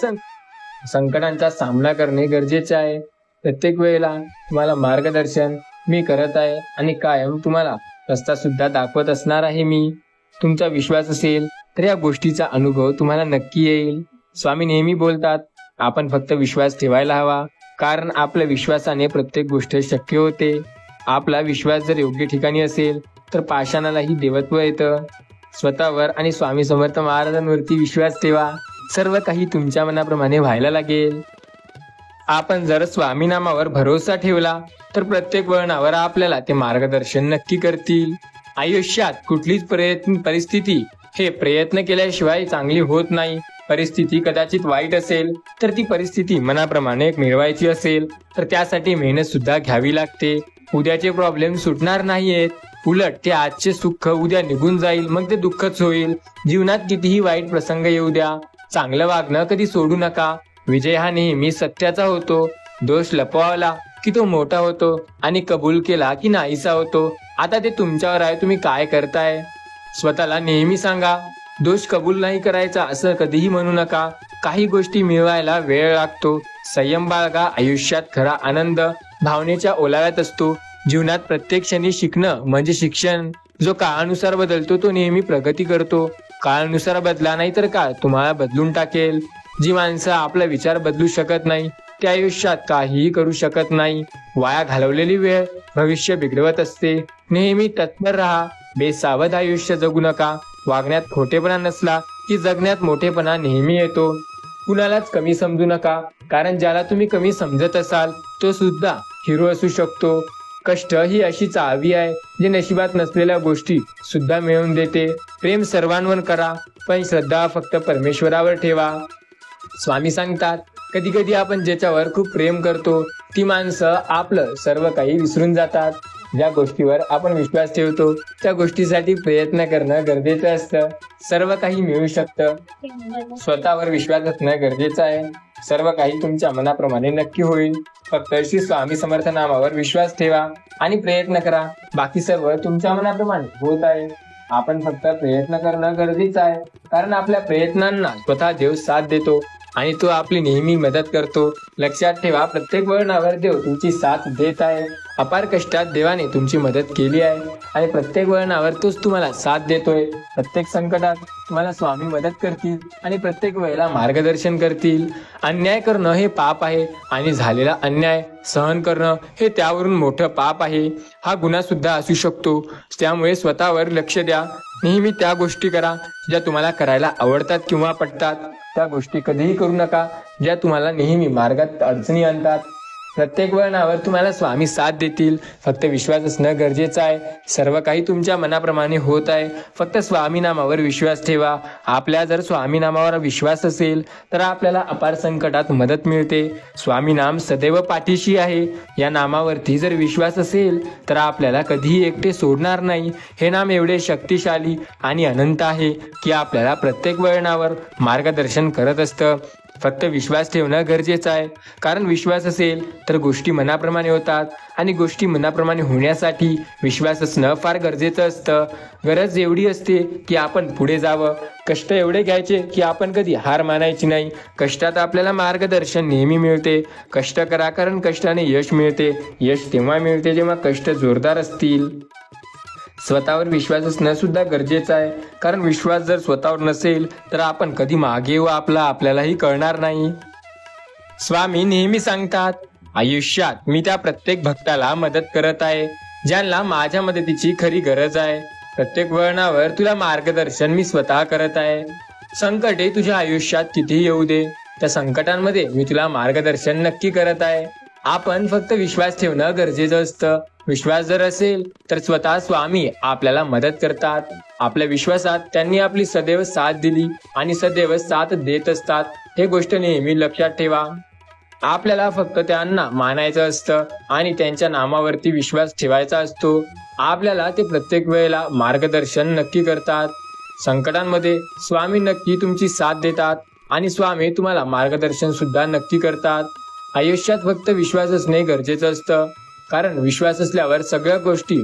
संकटांचा सामना करणे गरजेचे आहे. प्रत्येक वेळेला तुम्हाला मार्गदर्शन मी करत आहे आणि कायम तुम्हाला रस्ता सुद्धा दाखवत असणार आहे मी. तुमचा विश्वास असेल तर या गोष्टीचा अनुभव तुम्हाला नक्की येईल. स्वामी नेहमी बोलतात, आपण फक्त विश्वास ठेवायला हवा, कारण आपल्या विश्वासाने प्रत्येक गोष्ट शक्य होते. आपला विश्वास जर योग्य ठिकाणी असेल तर पाषाणालाही देवत्व येतं. स्वतःवर आणि स्वामी समर्थ महाराजांवरती विश्वास ठेवा, सर्व काही तुमच्या मनाप्रमाणे व्हायला लागेल. आपण जर स्वामी नामावर भरोसा ठेवला तर प्रत्येक वळणावर आपल्याला ते मार्गदर्शन नक्की करतील. आयुष्यात कुठलीच परिस्थिती हे प्रयत्न केल्याशिवाय चांगली होत नाही. परिस्थिती कदाचित वाईट असेल तर ती परिस्थिती मनाप्रमाणे मिळवायची असेल तर त्यासाठी मेहनत सुद्धा घ्यावी लागते. उद्याचे प्रॉब्लेम सुटणार नाहीयेत, उलट ते आजचे सुख उद्या निघून जाईल, मग ते दुःखच होईल. जीवनात कितीही वाईट प्रसंग येऊ द्या, चांगलं वागणं कधी सोडू नका. विजय हा नेहमी सत्याचा होतो. दोष लपवला की तो मोठा होतो आणि कबूल केला की नाहीसा होतो. आता ते तुमच्यावर आहे, तुम्ही काय करताय. स्वतःला नेहमी सांगा, दोष कबूल नाही करायचा असं कधीही म्हणू नका. काही गोष्टी मिळवायला वेळ लागतो. संयम बाळगा. आयुष्यात खरा आनंद भावनेच्या ओलाव्यात असतो. जीवनात प्रत्येक क्षणी शिकणं म्हणजे शिक्षण. जो काळानुसार बदलतो तो नेहमी प्रगती करतो. काळानुसार बदला नाही तर काळ तुम्हाला बदलून टाकेल. जी माणसं आपला विचार बदलू शकत नाही त्या आयुष्यात काहीही करू शकत नाही. वाया घालवलेली वेळ भविष्य बिघडवत असते. नेहमी तत्पर राहा. बेसावध आयुष्य जगू नका. वागण्यात खोटेपणा नसला की जगण्यात मोठेपणा नेहमी येतो. कुणालाच कमी समजू नका, कारण ज्याला तुम्ही कमी समजत असाल तो सुद्धा हिरो असू शकतो. कष्ट ही अशी चावी आहे जी नशिबात नसलेल्या गोष्टी सुद्धा मिळवून देते. प्रेम सर्वांवर करा, पण श्रद्धा फक्त परमेश्वरावर ठेवा. स्वामी सांगतात, कधी कधी आपण ज्याच्यावर खूप प्रेम करतो ती माणसं आपलं सर्व काही विसरून जातात. ज्या गोष्टीवर आपण विश्वास ठेवतो त्या गोष्टीसाठी प्रयत्न करणं गरजेचं असतं. सर्व काही मिळू शकतं. स्वतःवर विश्वास असणं गरजेचं आहे. सर्व काही तुमच्या मनाप्रमाणे नक्की होईल. फक्त श्री स्वामी समर्थ नामावर विश्वास ठेवा आणि प्रयत्न करा. बाकी सर्व तुमच्या मनाप्रमाणे होत आहे. आपण फक्त प्रयत्न करणं गरजेचं आहे, कारण आपल्या प्रयत्नांना स्वतः देव साथ देतो आणि तो आपली नेहमी मदत करतो. लक्षात ठेवा, प्रत्येक वळणावर देव तुमची साथ देत आहे. अपार कष्टात देवाने तुमची मदत केली आहे आणि प्रत्येक वळणावर तोच तुम्हाला साथ देतोय. प्रत्येक संकटात तुम्हाला स्वामी मदत करतील आणि प्रत्येक वेळेला मार्गदर्शन करतील. अन्याय करणं हे पाप आहे आणि झालेला अन्याय सहन करणं हे त्यावरून मोठं पाप आहे. हा गुन्हा सुद्धा असू शकतो. त्यामुळे स्वतःवर लक्ष द्या. नेहमी त्या गोष्टी करा ज्या तुम्हाला करायला आवडतात किंवा पटतात. त्या गोष्टी कधीही करू नका ज्या तुम्हाला नेहमी मार्गात अडचणी आणतात. प्रत्येक वळणावर तुम्हाला स्वामी साथ देतील. फक्त विश्वास असणं गरजेचं आहे. सर्व काही तुमच्या मनाप्रमाणे होत आहे. फक्त स्वामी नामावर विश्वास ठेवा. आपल्या जर स्वामी नामावर विश्वास असेल तर आपल्याला अपार संकटात मदत मिळते. स्वामी नाम सदैव पाठीशी आहे. या नामावरती जर विश्वास असेल तर आपल्याला कधीही एकटे सोडणार नाही. हे नाम एवढे शक्तिशाली आणि अनंत आहे की आपल्याला प्रत्येक वळणावर मार्गदर्शन करत असतं. फक्त विश्वास ठेवणं गरजेचं आहे, कारण विश्वास असेल तर गोष्टी मनाप्रमाणे होतात आणि गोष्टी मनाप्रमाणे होण्यासाठी विश्वास असणं फार गरजेचं असतं. गरज एवढी असते की आपण पुढे जावं. कष्ट एवढे घ्यायचे की आपण कधी हार मानायची नाही. कष्टात आपल्याला मार्गदर्शन नेहमी मिळते. कष्ट करा, कारण कष्टाने यश मिळते. यश तेव्हा मिळते जेव्हा कष्ट जोरदार असतील. स्वतःवर विश्वास असणं सुद्धा गरजेचं आहे, कारण विश्वास जर स्वतःवर नसेल तर आपण कधी मागे येऊ आपल्यालाही कळणार नाही. स्वामी नेहमी सांगतात, आयुष्यात मी त्या प्रत्येक भक्ताला मदत करत आहे ज्यांना माझ्या मदतीची खरी गरज आहे. प्रत्येक वळणावर तुला मार्गदर्शन मी स्वतः करत आहे. संकटे तुझ्या आयुष्यात कितीही येऊ दे, त्या संकटांमध्ये मी तुला मार्गदर्शन नक्की करत आहे. आपण फक्त विश्वास ठेवणं गरजेचं असतं. विश्वास जर असेल तर स्वतः स्वामी आपल्याला मदत करतात. आपल्या विश्वासात त्यांनी आपली सदैव साथ दिली आणि सदैव साथ देत असतात. हे गोष्ट नेहमी लक्षात ठेवा. आपल्याला फक्त त्यांना मानायचं असतं आणि त्यांच्या नामावरती विश्वास ठेवायचा असतो. आपल्याला ते प्रत्येक वेळेला मार्गदर्शन नक्की करतात. संकटांमध्ये स्वामी नक्की तुमची साथ देतात आणि स्वामी तुम्हाला मार्गदर्शन सुद्धा नक्की करतात. आयुष्यात फक्त विश्वास असणे गरजेचं असतं, कारण विश्वास असल्यावर सगळ्या गोष्टी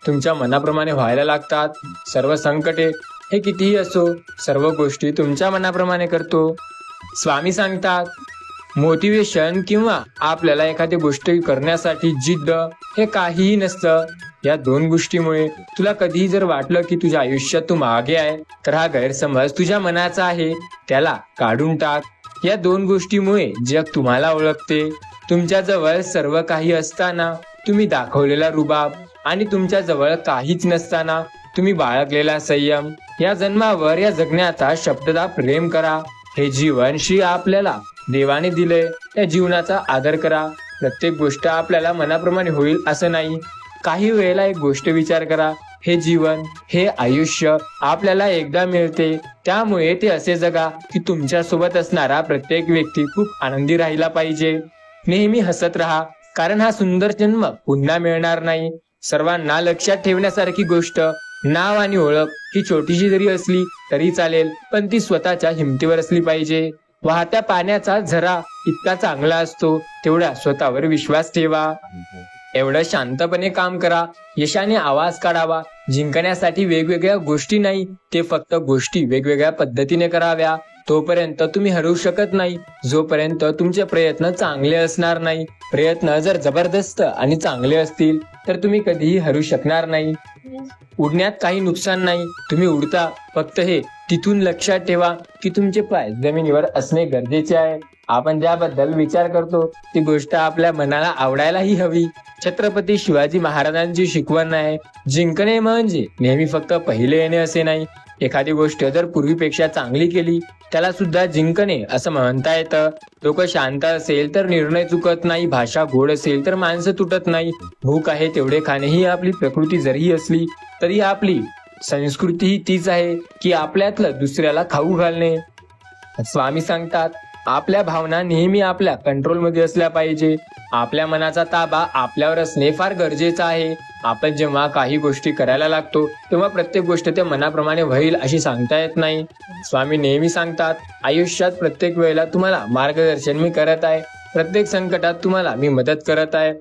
तुमच्या मनाप्रमाणे व्हायला लागतात. सर्व संकटे हे कितीही असो, सर्व गोष्टी तुमच्या मनाप्रमाणे करतो. स्वामी सांगतात, मोटिवेशन किंवा आपल्याला एखादी गोष्ट करण्यासाठी जिद्द हे काहीही नसतं. या दोन गोष्टीमुळे तुला कधीही जर वाटलं की तुझ्या आयुष्यात तू मागे आहे, तर हा गैरसमज तुझ्या मनाचा आहे, त्याला काढून टाक. या दोन गोष्टीमुळे जग तुम्हाला ओळखते. तुमच्या जवळ सर्व काही असताना तुम्ही दाखवलेला रुबाब आणि तुमच्या जवळ काहीच नसताना तुम्ही बाळगलेला संयम. या जन्मावर या जगण्याचा शब्ददा प्रेम करा. हे जीवन श्री आपल्याला देवाने दिले, त्या जीवनाचा आदर करा. प्रत्येक गोष्ट आपल्याला मनाप्रमाणे होईल असं नाही. काही वेळेला एक गोष्ट विचार करा, हे जीवन, हे आयुष्य आपल्याला एकदा मिळते, त्यामुळे ते असे जगा की तुमच्या सोबत असणारा प्रत्येक व्यक्ती खूप आनंदी राहिला पाहिजे. नेहमी हसत राहा, कारण हा सुंदर जन्म पुन्हा मिळणार नाही. सर्वांना लक्षात ठेवण्यासारखी गोष्ट, नाव आणि ओळख ही छोटीशी जरी असली तरी चालेल, पण ती स्वतःच्या हिमतीवर असली पाहिजे. वाहत्या पाण्याचा झरा इतका चांगला असतो, तेवढा स्वतःवर विश्वास ठेवा. एवढं शांतपणे काम करा. यशाने आवाज काढावा. जिंकण्यासाठी वेगवेगळ्या गोष्टी नाही, ते फक्त गोष्टी वेगवेगळ्या पद्धतीने कराव्या. तोपर्यंत तुम्ही हरू शकत नाही, जोपर्यंत तुमचे प्रयत्न चांगले असणार नाही. प्रयत्न जर जबरदस्त आणि चांगले असतील तर तुम्ही कधीही हरू शकणार नाही. उडण्यात काही नुकसान नाही, तुम्ही उडता. फक्त हे तिथून लक्षात ठेवा की तुमचे पाय जमिनीवर असणे गरजेचे आहे. आपण ज्याबद्दल विचार करतो ती गोष्ट आपल्या मनाला आवडायलाही हवी. छत्रपती शिवाजी महाराजांची शिकवण आहे, जिंकणे म्हणजे नेहमी फक्त पहिले येणे असे नाही. एखादी गोष्ट जर पूर्वीपेक्षा चांगली केली त्याला सुद्धा जिंकणे असं म्हणता येतं. डोकं शांत असेल तर निर्णय चुकत नाही. भाषा गोड असेल तर माणसं तुटत नाही. भूक आहे तेवढे खाणे ही आपली प्रकृती जरी असली तरी आपली संस्कृती ही तीच आहे की आपल्यातलं दुसऱ्याला खाऊ घालणे. स्वामी सांगतात, आपल्या भावना नेहमी आपल्या कंट्रोलमध्ये असल्या पाहिजे. आपल्या मनाचा ताबा आपल्यावर असणे फार गरजेचं आहे. आपण जेव्हा काही गोष्टी करायला लागतो तेव्हा प्रत्येक गोष्ट त्या मनाप्रमाणे होईल अशी सांगता येत नाही. स्वामी नेहमी सांगतात, आयुष्यात प्रत्येक वेळेला तुम्हाला मार्गदर्शन मी करत आहे. प्रत्येक संकटात तुम्हाला मी मदत करत आहे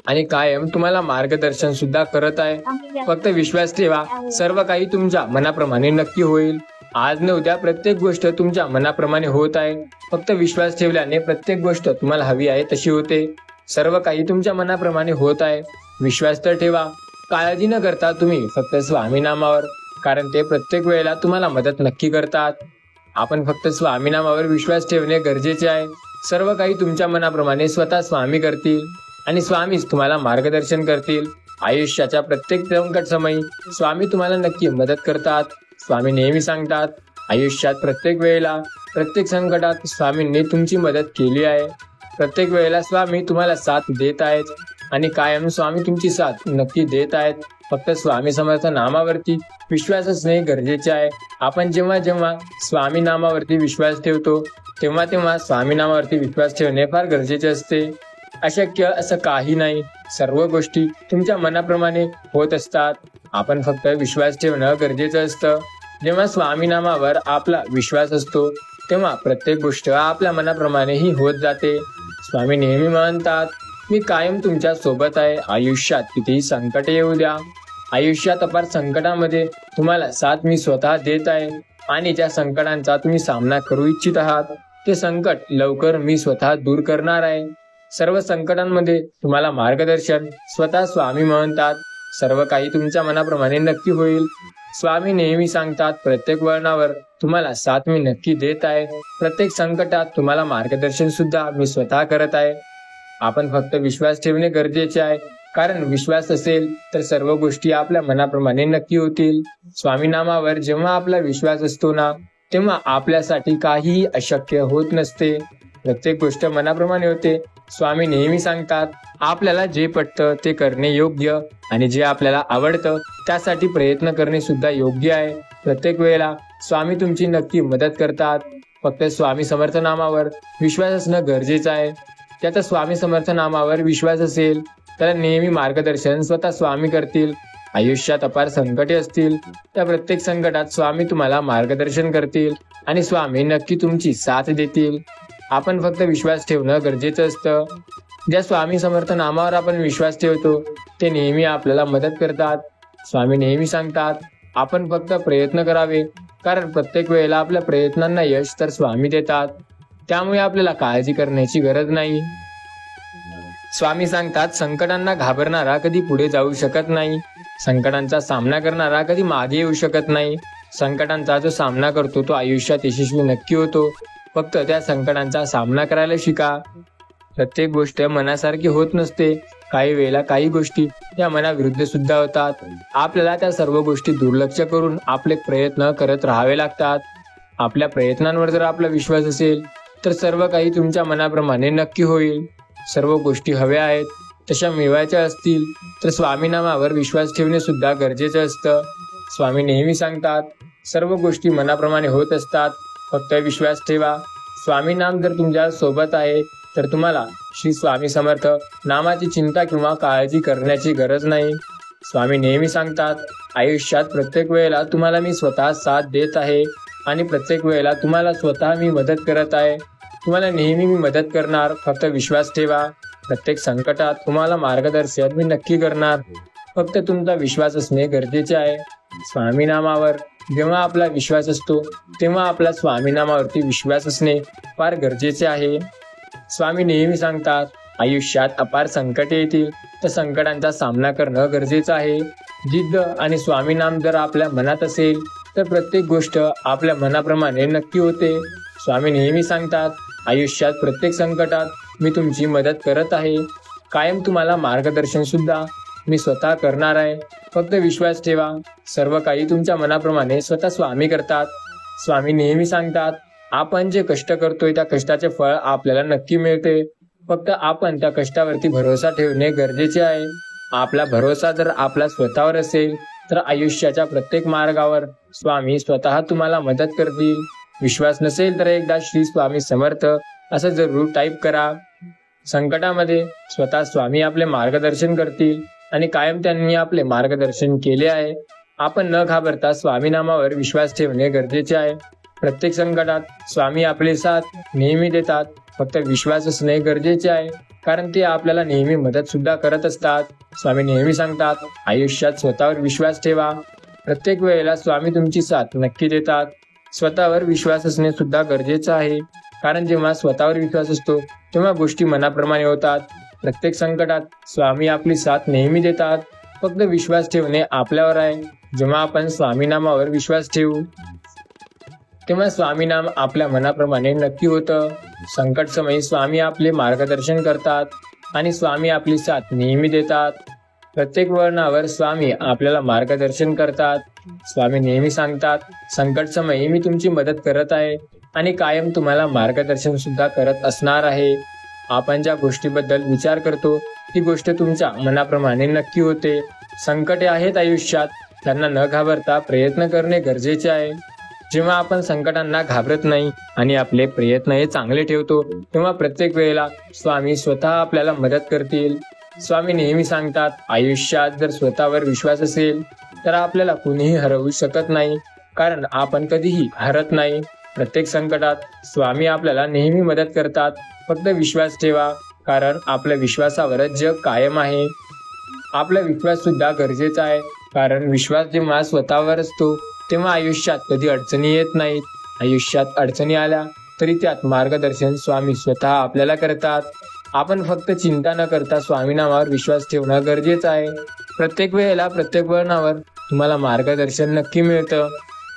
आणि कायम तुम्हाला मार्गदर्शन सुद्धा करत आहे. फक्त विश्वास ठेवा, सर्व काही तुमच्या मनाप्रमाणे नक्की होईल. आज न उद्या प्रत्येक गोष्ट तुमच्या मनाप्रमाणे होत आहे. फक्त विश्वास ठेवल्याने प्रत्येक गोष्ट तुम्हाला हवी आहे तशी होते. सर्व काही तुमच्या मनाप्रमाणे होत आहे. विश्वास तर ठेवा. काळजी न करता तुम्ही फक्त स्वामी नामावर, कारण ते प्रत्येक वेळेला तुम्हाला मदत नक्की करतात. आपण फक्त स्वामी नामावर विश्वास ठेवणे गरजेचे आहे. सर्व काही तुमच्या मनाप्रमाणे स्वतः स्वामी करतील आणि स्वामीच तुम्हाला मार्गदर्शन करतील. आयुष्याच्या प्रत्येक संकट समयी स्वामी तुम्हाला नक्की मदत करतात. स्वामी नेहमी सांगतात, आयुष्यात प्रत्येक वेळेला प्रत्येक संकटात स्वामींनी तुमची मदत केली आहे. प्रत्येक वेळेला स्वामी तुम्हाला साथ देत आहेत आणि कायम स्वामी तुमची साथ नक्की देत आहेत. फक्त स्वामी समर्थ नामावरती विश्वास असणे गरजेचे आहे. आपण जेव्हा जेव्हा स्वामी नामावरती विश्वास ठेवतो तेव्हा तेव्हा स्वामी नामावरती विश्वास ठेवणे फार गरजेचे असते. अशक्य असं काही नाही. सर्व गोष्टी तुमच्या मनाप्रमाणे होत असतात. आपण फक्त विश्वास ठेवणं गरजेचं असतं. जेव्हा स्वामी नामावर आपला विश्वास असतो तेव्हा प्रत्येक गोष्ट आपल्या मनाप्रमाणे ही होत जाते. स्वामी नेहमी म्हणतात, मी कायम तुमच्या सोबत आहे. आयुष्यात कितीही संकट येऊ द्या. आयुष्यात अपार संकटामध्ये तुम्हाला साथ मी स्वतः देत आहे आणि ज्या संकटांचा तुम्ही सामना करू इच्छित आहात ते संकट लवकर मी स्वतः दूर करणार आहे. सर्व संकटांमध्ये तुम्हाला मार्गदर्शन स्वतः स्वामी म्हणतात. सर्व काही तुमच्या मनाप्रमाणे नक्की होईल. स्वामी नेहमी सांगतात, प्रत्येक वळणावर तुम्हाला साथ मी नक्की देत आहे. प्रत्येक संकटात तुम्हाला मार्गदर्शन सुद्धा मी स्वतः करत आहे. आपण फक्त विश्वास ठेवणे गरजेचे आहे, कारण विश्वास असेल तर सर्व गोष्टी आपल्या मनाप्रमाणे नक्की होतील. स्वामी नामावर जेव्हा आपला विश्वास असतो ना, तेव्हा आपल्यासाठी काहीही अशक्य होत नसते. प्रत्येक गोष्ट मनाप्रमाणे होते. स्वामी नेहमी सांगतात, आपल्याला जे पटतं ते करणे योग्य आणि जे आपल्याला आवडतं त्यासाठी प्रयत्न करणे सुद्धा योग्य आहे. प्रत्येक वेळेला स्वामी तुमची नक्की मदत करतात. फक्त स्वामी समर्थ नामावर विश्वास असणं गरजेचं आहे. त्याचा स्वामी समर्थ नामावर विश्वास असेल तर नेहमी मार्गदर्शन स्वतः स्वामी करतील. आयुष्यात अपार संकटे असतील, त्या प्रत्येक संकटात स्वामी तुम्हाला मार्गदर्शन करतील आणि स्वामी नक्की तुमची साथ देतील. आपण फक्त विश्वास ठेवणं गरजेचं असतं. ज्या स्वामी समर्थ नामावर आपण विश्वास ठेवतो ते नेहमी आपल्याला मदत करतात. स्वामी नेहमी सांगतात, आपण फक्त प्रयत्न करावे, कारण प्रत्येक वेळेला आपल्या प्रयत्नांना यश तर स्वामी देतात. त्यामुळे आपल्याला काळजी करण्याची गरज नाही. स्वामी सांगतात, संकटांना घाबरणारा कधी पुढे जाऊ शकत नाही. संकटांचा सामना करणारा कधी मागे येऊ शकत नाही. संकटांचा जो सामना करतो तो आयुष्यात यशस्वी नक्की होतो. फक्त त्या संकटांचा सामना करायला शिका. प्रत्येक गोष्ट मनासारखी होत नसते. काही वेळेला काही गोष्टी त्या मनाविरुद्ध सुद्धा होतात. आपल्याला त्या सर्व गोष्टी दुर्लक्ष करून आपले प्रयत्न करत राहावे लागतात. आपल्या प्रयत्नांवर जर आपला विश्वास असेल तर सर्व काही तुमच्या मनाप्रमाणे नक्की होईल. सर्व गोष्टी हव्या आहेत तशा मिळवायच्या असतील तर स्वामी नामावर विश्वास ठेवणे सुद्धा गरजेचं असतं. स्वामी नेहमी सांगतात, सर्व गोष्टी मनाप्रमाणे होत असतात, फक्त विश्वास ठेवा. स्वामी नाम जर तुमच्या सोबत आहे तर तुम्हाला श्री स्वामी समर्थ नामाची चिंता किंवा काळजी करण्याची गरज नाही. स्वामी नेहमी सांगतात, आयुष्यात प्रत्येक वेळेला तुम्हाला मी स्वतः साथ देत आहे आणि प्रत्येक वेळेला तुम्हाला स्वतः मी मदत करत आहे. तुम्हाला नेहमी मी मदत करणार, फक्त विश्वास ठेवा. प्रत्येक संकटात तुम्हाला मार्गदर्शन मी नक्की करणार, फक्त तुमचा विश्वास असणे गरजेचे आहे. स्वामी नामावर जेव्हा आपला विश्वास असतो तेव्हा आपला स्वामी नामावरती विश्वास असणे फार गरजेचे आहे. स्वामी नेहमी सांगतात, आयुष्यात अपार संकटे येतील तर संकटांचा सामना करणं गरजेचं आहे. जिद्द आणि स्वामी नाम जर आपल्या मनात असेल तर प्रत्येक गोष्ट आपल्या मनाप्रमाणे नक्की होते. स्वामी नेहमी सांगतात, आयुष्यात प्रत्येक संकटात मी तुमची मदत करत आहे. कायम तुम्हाला मार्गदर्शन सुद्धा मी स्वतः करणार आहे, फक्त विश्वास ठेवा. सर्व काही तुमच्या मनाप्रमाणे स्वतः स्वामी करतात. स्वामी नेहमी सांगतात, आपण जे कष्ट करतोय त्या कष्टाचे फळ आपल्याला नक्की मिळते, फक्त आपण त्या कष्टावरती भरोसा ठेवणे गरजेचे आहे. आपला भरोसा जर आपला स्वतःवर असेल तर आयुष्याच्या प्रत्येक मार्गावर स्वामी स्वतः तुम्हाला मदत करतील. विश्वास नसेल तर एकदा श्री स्वामी समर्थ असं जरूर टाईप करा. संकटामध्ये स्वतः स्वामी आपले मार्गदर्शन करतील आणि कायम त्यांनी आपले मार्गदर्शन केले आहे. आपण न घाबरता स्वामी नामावर विश्वास ठेवणे गरजेचे आहे. प्रत्येक संकटात स्वामी आपली साथ नेहमी देतात, फक्त विश्वास असणे गरजेचे आहे, कारण ते आपल्याला नेहमी मदत सुद्धा करत असतात. स्वामी नेहमी सांगतात, आयुष्यात स्वतःवर विश्वास ठेवा. प्रत्येक वेळेला स्वामी तुमची साथ नक्की देतात. स्वतःवर विश्वास असणे सुद्धा गरजेचं आहे, कारण जेव्हा स्वतःवर विश्वास असतो तेव्हा गोष्टी मनाप्रमाणे होतात. प्रत्येक संकटात स्वामी आपली साथ नेहमी देतात, फक्त विश्वास ठेवणे आपल्यावर आहे. जेव्हा आपण स्वामी नामावर विश्वास ठेवू तेव्हा स्वामी नाम आपल्या मनाप्रमाणे नक्की होतं. संकट समयी स्वामी आपले मार्गदर्शन करतात आणि स्वामी आपली साथ नेहमी देतात. प्रत्येक वळणावर स्वामी आपल्याला मार्गदर्शन करतात. स्वामी नेहमी सांगतात, संकट समयी मी तुमची मदत करत आहे आणि कायम तुम्हाला मार्गदर्शन सुद्धा करत असणार आहे. आपण ज्या गोष्टीबद्दल विचार करतो ती गोष्ट तुमच्या मनाप्रमाणे नक्की होते. संकटे आहेत आयुष्यात, त्यांना न घाबरता प्रयत्न करणे गरजेचे आहे. जेव्हा आपण संकटांना घाबरत नाही आणि आपले प्रयत्न हे चांगले ठेवतो तेव्हा प्रत्येक वेळेला स्वामी स्वतः आपल्याला मदत करतील. स्वामी नेहमी सांगतात, आयुष्यात जर स्वतःवर विश्वास असेल तर आपल्याला कुणीही हरवू शकत नाही, कारण आपण कधीही हरत नाही. प्रत्येक संकटात स्वामी आपल्याला नेहमी मदत करतात, फक्त विश्वास ठेवा, कारण आपल्या विश्वासावरच जग कायम आहे. आपला विश्वास सुद्धा गरजेचा आहे, कारण विश्वास जेव्हा स्वतःवर असतो तेव्हा आयुष्यात कधी अडचणी येत नाहीत. आयुष्यात अडचणी आल्या तरी त्यात मार्गदर्शन स्वामी स्वतः आपल्याला करतात. आपण फक्त चिंता न करता स्वामी नामावर विश्वास ठेवणं गरजेचं आहे. प्रत्येक वेळेला प्रत्येक वळणावर तुम्हाला मार्गदर्शन नक्की मिळतं.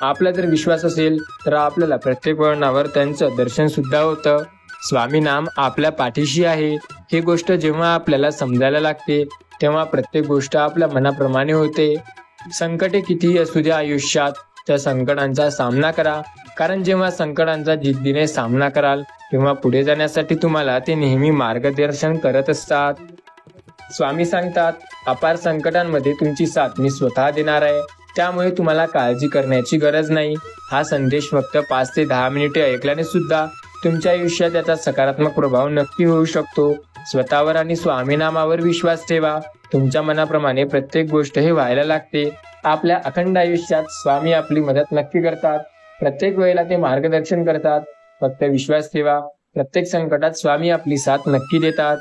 आपला जर विश्वास असेल तर आपल्याला प्रत्येक वळणावर त्यांचं दर्शन सुद्धा होतं. स्वामी नाम आपल्या पाठीशी आहे ही गोष्ट जेव्हा आपल्याला समजायला लागते तेव्हा प्रत्येक गोष्ट आपल्या मनाप्रमाणे होते. संकटे कितीही असू द्या आयुष्यात, त्या संकटांचा सामना करा, कारण जेव्हा संकटांचा जिद्दीने सामना कराल तेव्हा पुढे जाण्यासाठी तुम्हाला ते नेहमी मार्गदर्शन करत असतात. स्वामी सांगतात, अपार संकटांमध्ये तुमची साथ मी स्वतः देणार आहे, त्यामुळे तुम्हाला काळजी करण्याची गरज नाही. हा संदेश फक्त 5 ते 10 मिनिटे ऐकल्याने सुद्धा तुमच्या आयुष्यात त्याचा सकारात्मक प्रभाव नक्की होऊ शकतो. स्वतःवर आणि स्वामी नामावर विश्वास ठेवा. तुमच्या मनाप्रमाणे प्रत्येक गोष्ट हे व्हायला लागते. आपल्या अखंड आयुष्यात स्वामी आपली मदत नक्की करतात. प्रत्येक वेळेला ते मार्गदर्शन करतात. फक्त विश्वास ठेवा. प्रत्येक संकटात स्वामी आपली साथ नक्की देतात.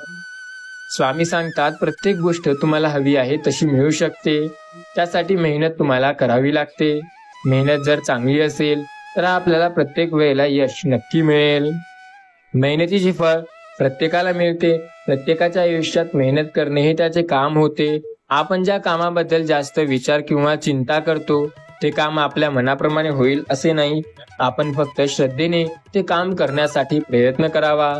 स्वामी सांगतात, प्रत्येक गोष्ट तुम्हाला हवी आहे तशी मिळू शकते. त्यासाठी मेहनत तुम्हाला करावी लागते. मेहनत जर चांगली असेल तर आपल्याला प्रत्येक वेळेला यश नक्की मिळेल. मेहनतीचे फळ प्रत्येकाला मिळते. प्रत्येकाच्या आयुष्यात मेहनत करणे हे त्याचे काम होते. आपण ज्या कामाबद्दल जास्त विचार किंवा चिंता करतो ते काम आपल्या मनाप्रमाणे होईल असे नाही. आपण फक्त श्रद्धेने ते काम करण्यासाठी प्रयत्न करावा.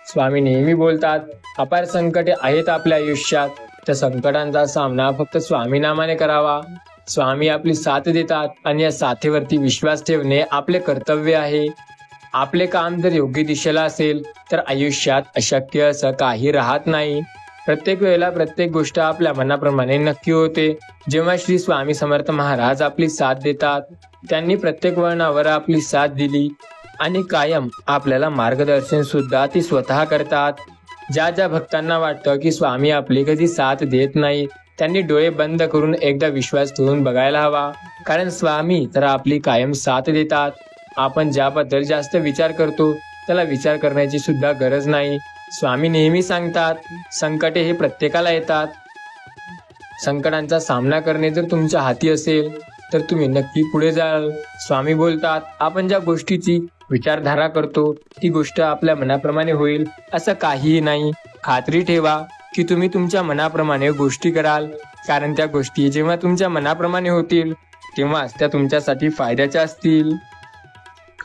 स्वामी नेहमी बोलतात, अपार संकटे आहेत आपल्या आयुष्यात, त्या संकटांचा सामना फक्त स्वामी नामाने करावा. स्वामी आपली साथ देतात आणि या साथीवरती विश्वास ठेवणे आपले कर्तव्य आहे. आपले काम जर योग्य दिशेला असेल तर आयुष्यात अशक्य असं काही राहत नाही. प्रत्येक वेळेला प्रत्येक गोष्ट आपल्या मनाप्रमाणे नक्की होते. जेव्हा श्री स्वामी समर्थ महाराज आपली साथ देतात, त्यांनी प्रत्येक वळणावर आपली साथ दिली आणि कायम आपल्याला मार्गदर्शन सुद्धा ती स्वतः करतात. ज्या ज्या भक्तांना वाटतं की स्वामी आपली कधी साथ देत नाही, त्यांनी डोळे बंद करून एकदा विश्वास ठेवून बघायला हवा, कारण स्वामी तर आपली कायम साथ देतात. आपण ज्याबद्दल जास्त विचार करतो त्याला विचार करण्याची सुद्धा गरज नाही. स्वामी नेहमी सांगतात, संकटे हे प्रत्येकाला येतात. संकटांचा सामना करणे जर तुमच्या हाती असेल तर तुम्ही नक्की पुढे जाल. स्वामी बोलतात, आपण ज्या गोष्टीची विचारधारा करतो ती गोष्ट आपल्या मनाप्रमाणे होईल असं काहीही नाही. खात्री ठेवा की तुम्ही तुमच्या मनाप्रमाणे गोष्टी कराल, कारण त्या गोष्टी जेव्हा तुमच्या मनाप्रमाणे होतील तेव्हाच त्या तुमच्यासाठी फायद्याच्या असतील.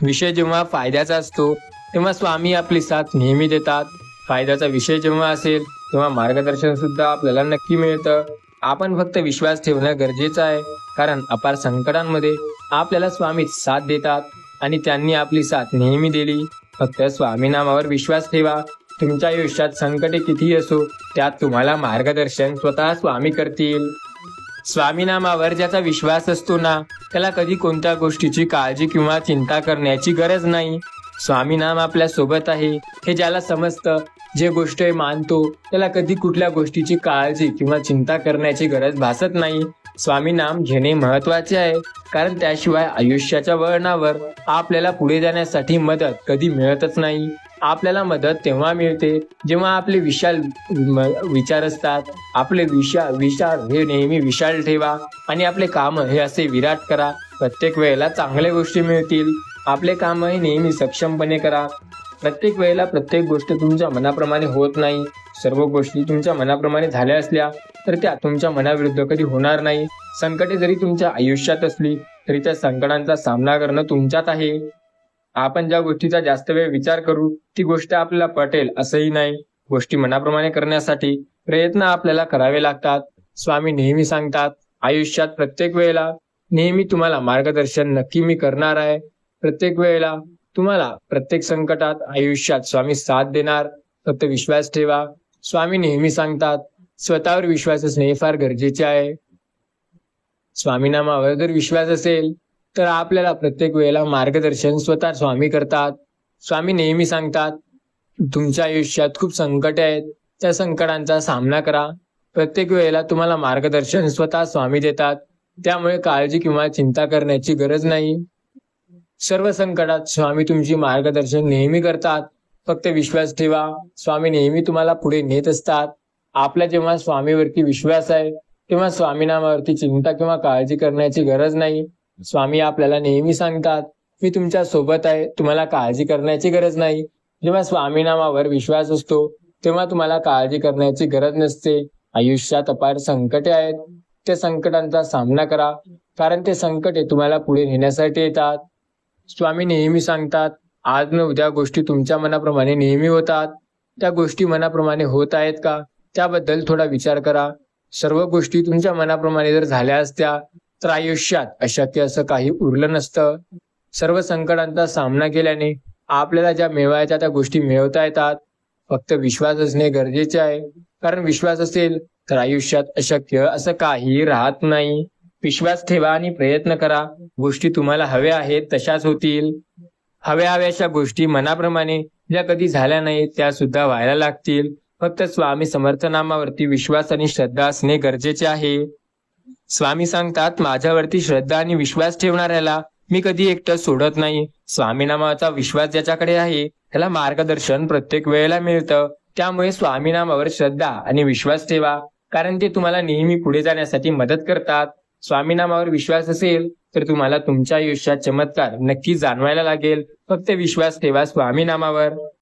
विषय जेव्हा फायद्याचा असतो तेव्हा स्वामी आपली साथ नेहमी देतात. फायद्याचा विषय जेव्हा असेल तेव्हा मार्गदर्शन सुद्धा आपल्याला नक्की मिळतं. आपण फक्त विश्वास ठेवणं गरजेचं आहे, कारण अपार संकटांमध्ये आपल्याला स्वामीच साथ देतात आणि त्यांनी आपली साथ नेहमी दिली. फक्त स्वामी नामावर विश्वास ठेवा. तुमच्या आयुष्यात संकटे कितीही असो त्यात तुम्हाला मार्गदर्शन स्वतः स्वामी करतील. स्वामी नामावर ज्याचा विश्वास असतो ना, त्याला कधी कोणत्या गोष्टीची काळजी किंवा चिंता करण्याची गरज नाही. स्वामी नाम आपल्या सोबत आहे हे ज्याला समजतं, जे गोष्ट मानतो, त्याला कधी कुठल्या गोष्टीची काळजी किंवा चिंता करण्याची गरज भासत नाही. स्वामी नाम घेणे महत्वाचे आहे, कारण त्याशिवाय आयुष्याच्या वळणावर आपल्याला पुढे जाण्यासाठी मदत कधी मिळतच नाही. आपल्याला मदत तेव्हा मिळते जेव्हा आपले विशाल विचार असतात. आपले विचार हे नेहमी विशाल ठेवा आणि आपले काम हे असे विराट करा. प्रत्येक वेळेला चांगल्या गोष्टी मिळतील. आपले काम हे नेहमी सक्षमपणे करा. प्रत्येक वेळेला प्रत्येक गोष्ट तुमच्या मनाप्रमाणे होत नाही. सर्व गोष्टी तुमच्या मनाप्रमाणे झाल्या असल्या तर त्या तुमच्या मनाविरुद्ध कधी होणार नाही. संकटे जरी तुमच्या आयुष्यात असली तरी त्या संकटांचा सामना करणं तुमच्यात आहे. आपण ज्या गोष्टीचा जास्त वेळ विचार करू ती गोष्ट आपल्याला पटेल असंही नाही. गोष्टी मनाप्रमाणे करण्यासाठी प्रयत्न आपल्याला करावे लागतात. स्वामी नेहमी सांगतात, आयुष्यात प्रत्येक वेळेला नेहमी तुम्हाला मार्गदर्शन नक्की मी करणार आहे. प्रत्येक वेळेला तुम्हाला प्रत्येक संकटात आयुष्यात स्वामी साथ देणार. फक्त विश्वास ठेवा. स्वामी नेहमी सांगतात, स्वतःवर विश्वास असणे फार गरजेचे आहे. स्वामी नामावर जर विश्वास असेल तर आपल्याला प्रत्येक वेळेला मार्गदर्शन स्वतः स्वामी करतात. स्वामी नेहमी सांगतात, तुमच्या आयुष्यात खूप संकटे आहेत, त्या संकटांचा सामना करा. प्रत्येक वेळेला तुम्हाला मार्गदर्शन स्वतः स्वामी देतात. त्यामुळे काळजी किंवा चिंता करण्याची गरज नाही. सर्व संकटात स्वामी तुमची मार्गदर्शन नेहमी करतात. फक्त विश्वास ठेवा. स्वामी नेहमी तुम्हाला पुढे नेत असतात. आपला जेव्हा स्वामीवरती विश्वास आहे तेव्हा स्वामी नामावरती चिंता किंवा काळजी करण्याची गरज नाही. स्वामी आपल्याला नेहमी सांगतात, मी तुमच्या सोबत आहे, तुम्हाला काळजी करण्याची गरज नाही. जेव्हा स्वामी नामावर विश्वास असतो तेव्हा तुम्हाला काळजी करण्याची गरज नसते. आयुष्यात अपार संकटे आहेत, त्या संकटांचा सामना करा, कारण ते संकटे तुम्हाला पुढे नेण्यासाठी येतात. स्वामी नेहमी सांगतात, आज न उद्या गोष्टी तुमच्या मनाप्रमाणे नेहमी होतात. त्या गोष्टी मनाप्रमाणे होत आहेत का त्याबद्दल थोडा विचार करा. सर्व गोष्टी तुमच्या मनाप्रमाणे जर झाल्या असत्या तर आयुष्यात अशक्य असं काही उरलं नसतं. सर्व संकटांचा सामना केल्याने आपल्याला ज्या मिळवायच्या त्या गोष्टी मिळवता येतात. फक्त विश्वास असणे गरजेचे आहे, कारण विश्वास असेल तर आयुष्यात अशक्य असं काही राहत नाही. विश्वास ठेवा आणि प्रयत्न करा. गोष्टी तुम्हाला हव्या आहेत तशाच होतील. हव्याशा गोष्टी मनाप्रमाणे ज्या कधी झाल्या नाहीत त्या सुद्धा व्हायला लागतील. फक्त स्वामी समर्थ नामावरती विश्वास आणि श्रद्धा असणे गरजेचे आहे. स्वामी सांगतात, माझ्यावरती श्रद्धा आणि विश्वास ठेवणाऱ्याला मी कधी एकटं सोडत नाही. स्वामी नामाचा विश्वास ज्याच्याकडे आहे त्याला मार्गदर्शन प्रत्येक वेळेला मिळतं. त्यामुळे स्वामी नामावर श्रद्धा आणि विश्वास ठेवा, कारण ते तुम्हाला नेहमी पुढे जाण्यासाठी मदत करतात. स्वामी नामावर विश्वास असेल तर तुम्हाला तुमच्या आयुष्यात चमत्कार नक्की जाणवायला लागेल. फक्त विश्वास ठेवा स्वामी नामावर.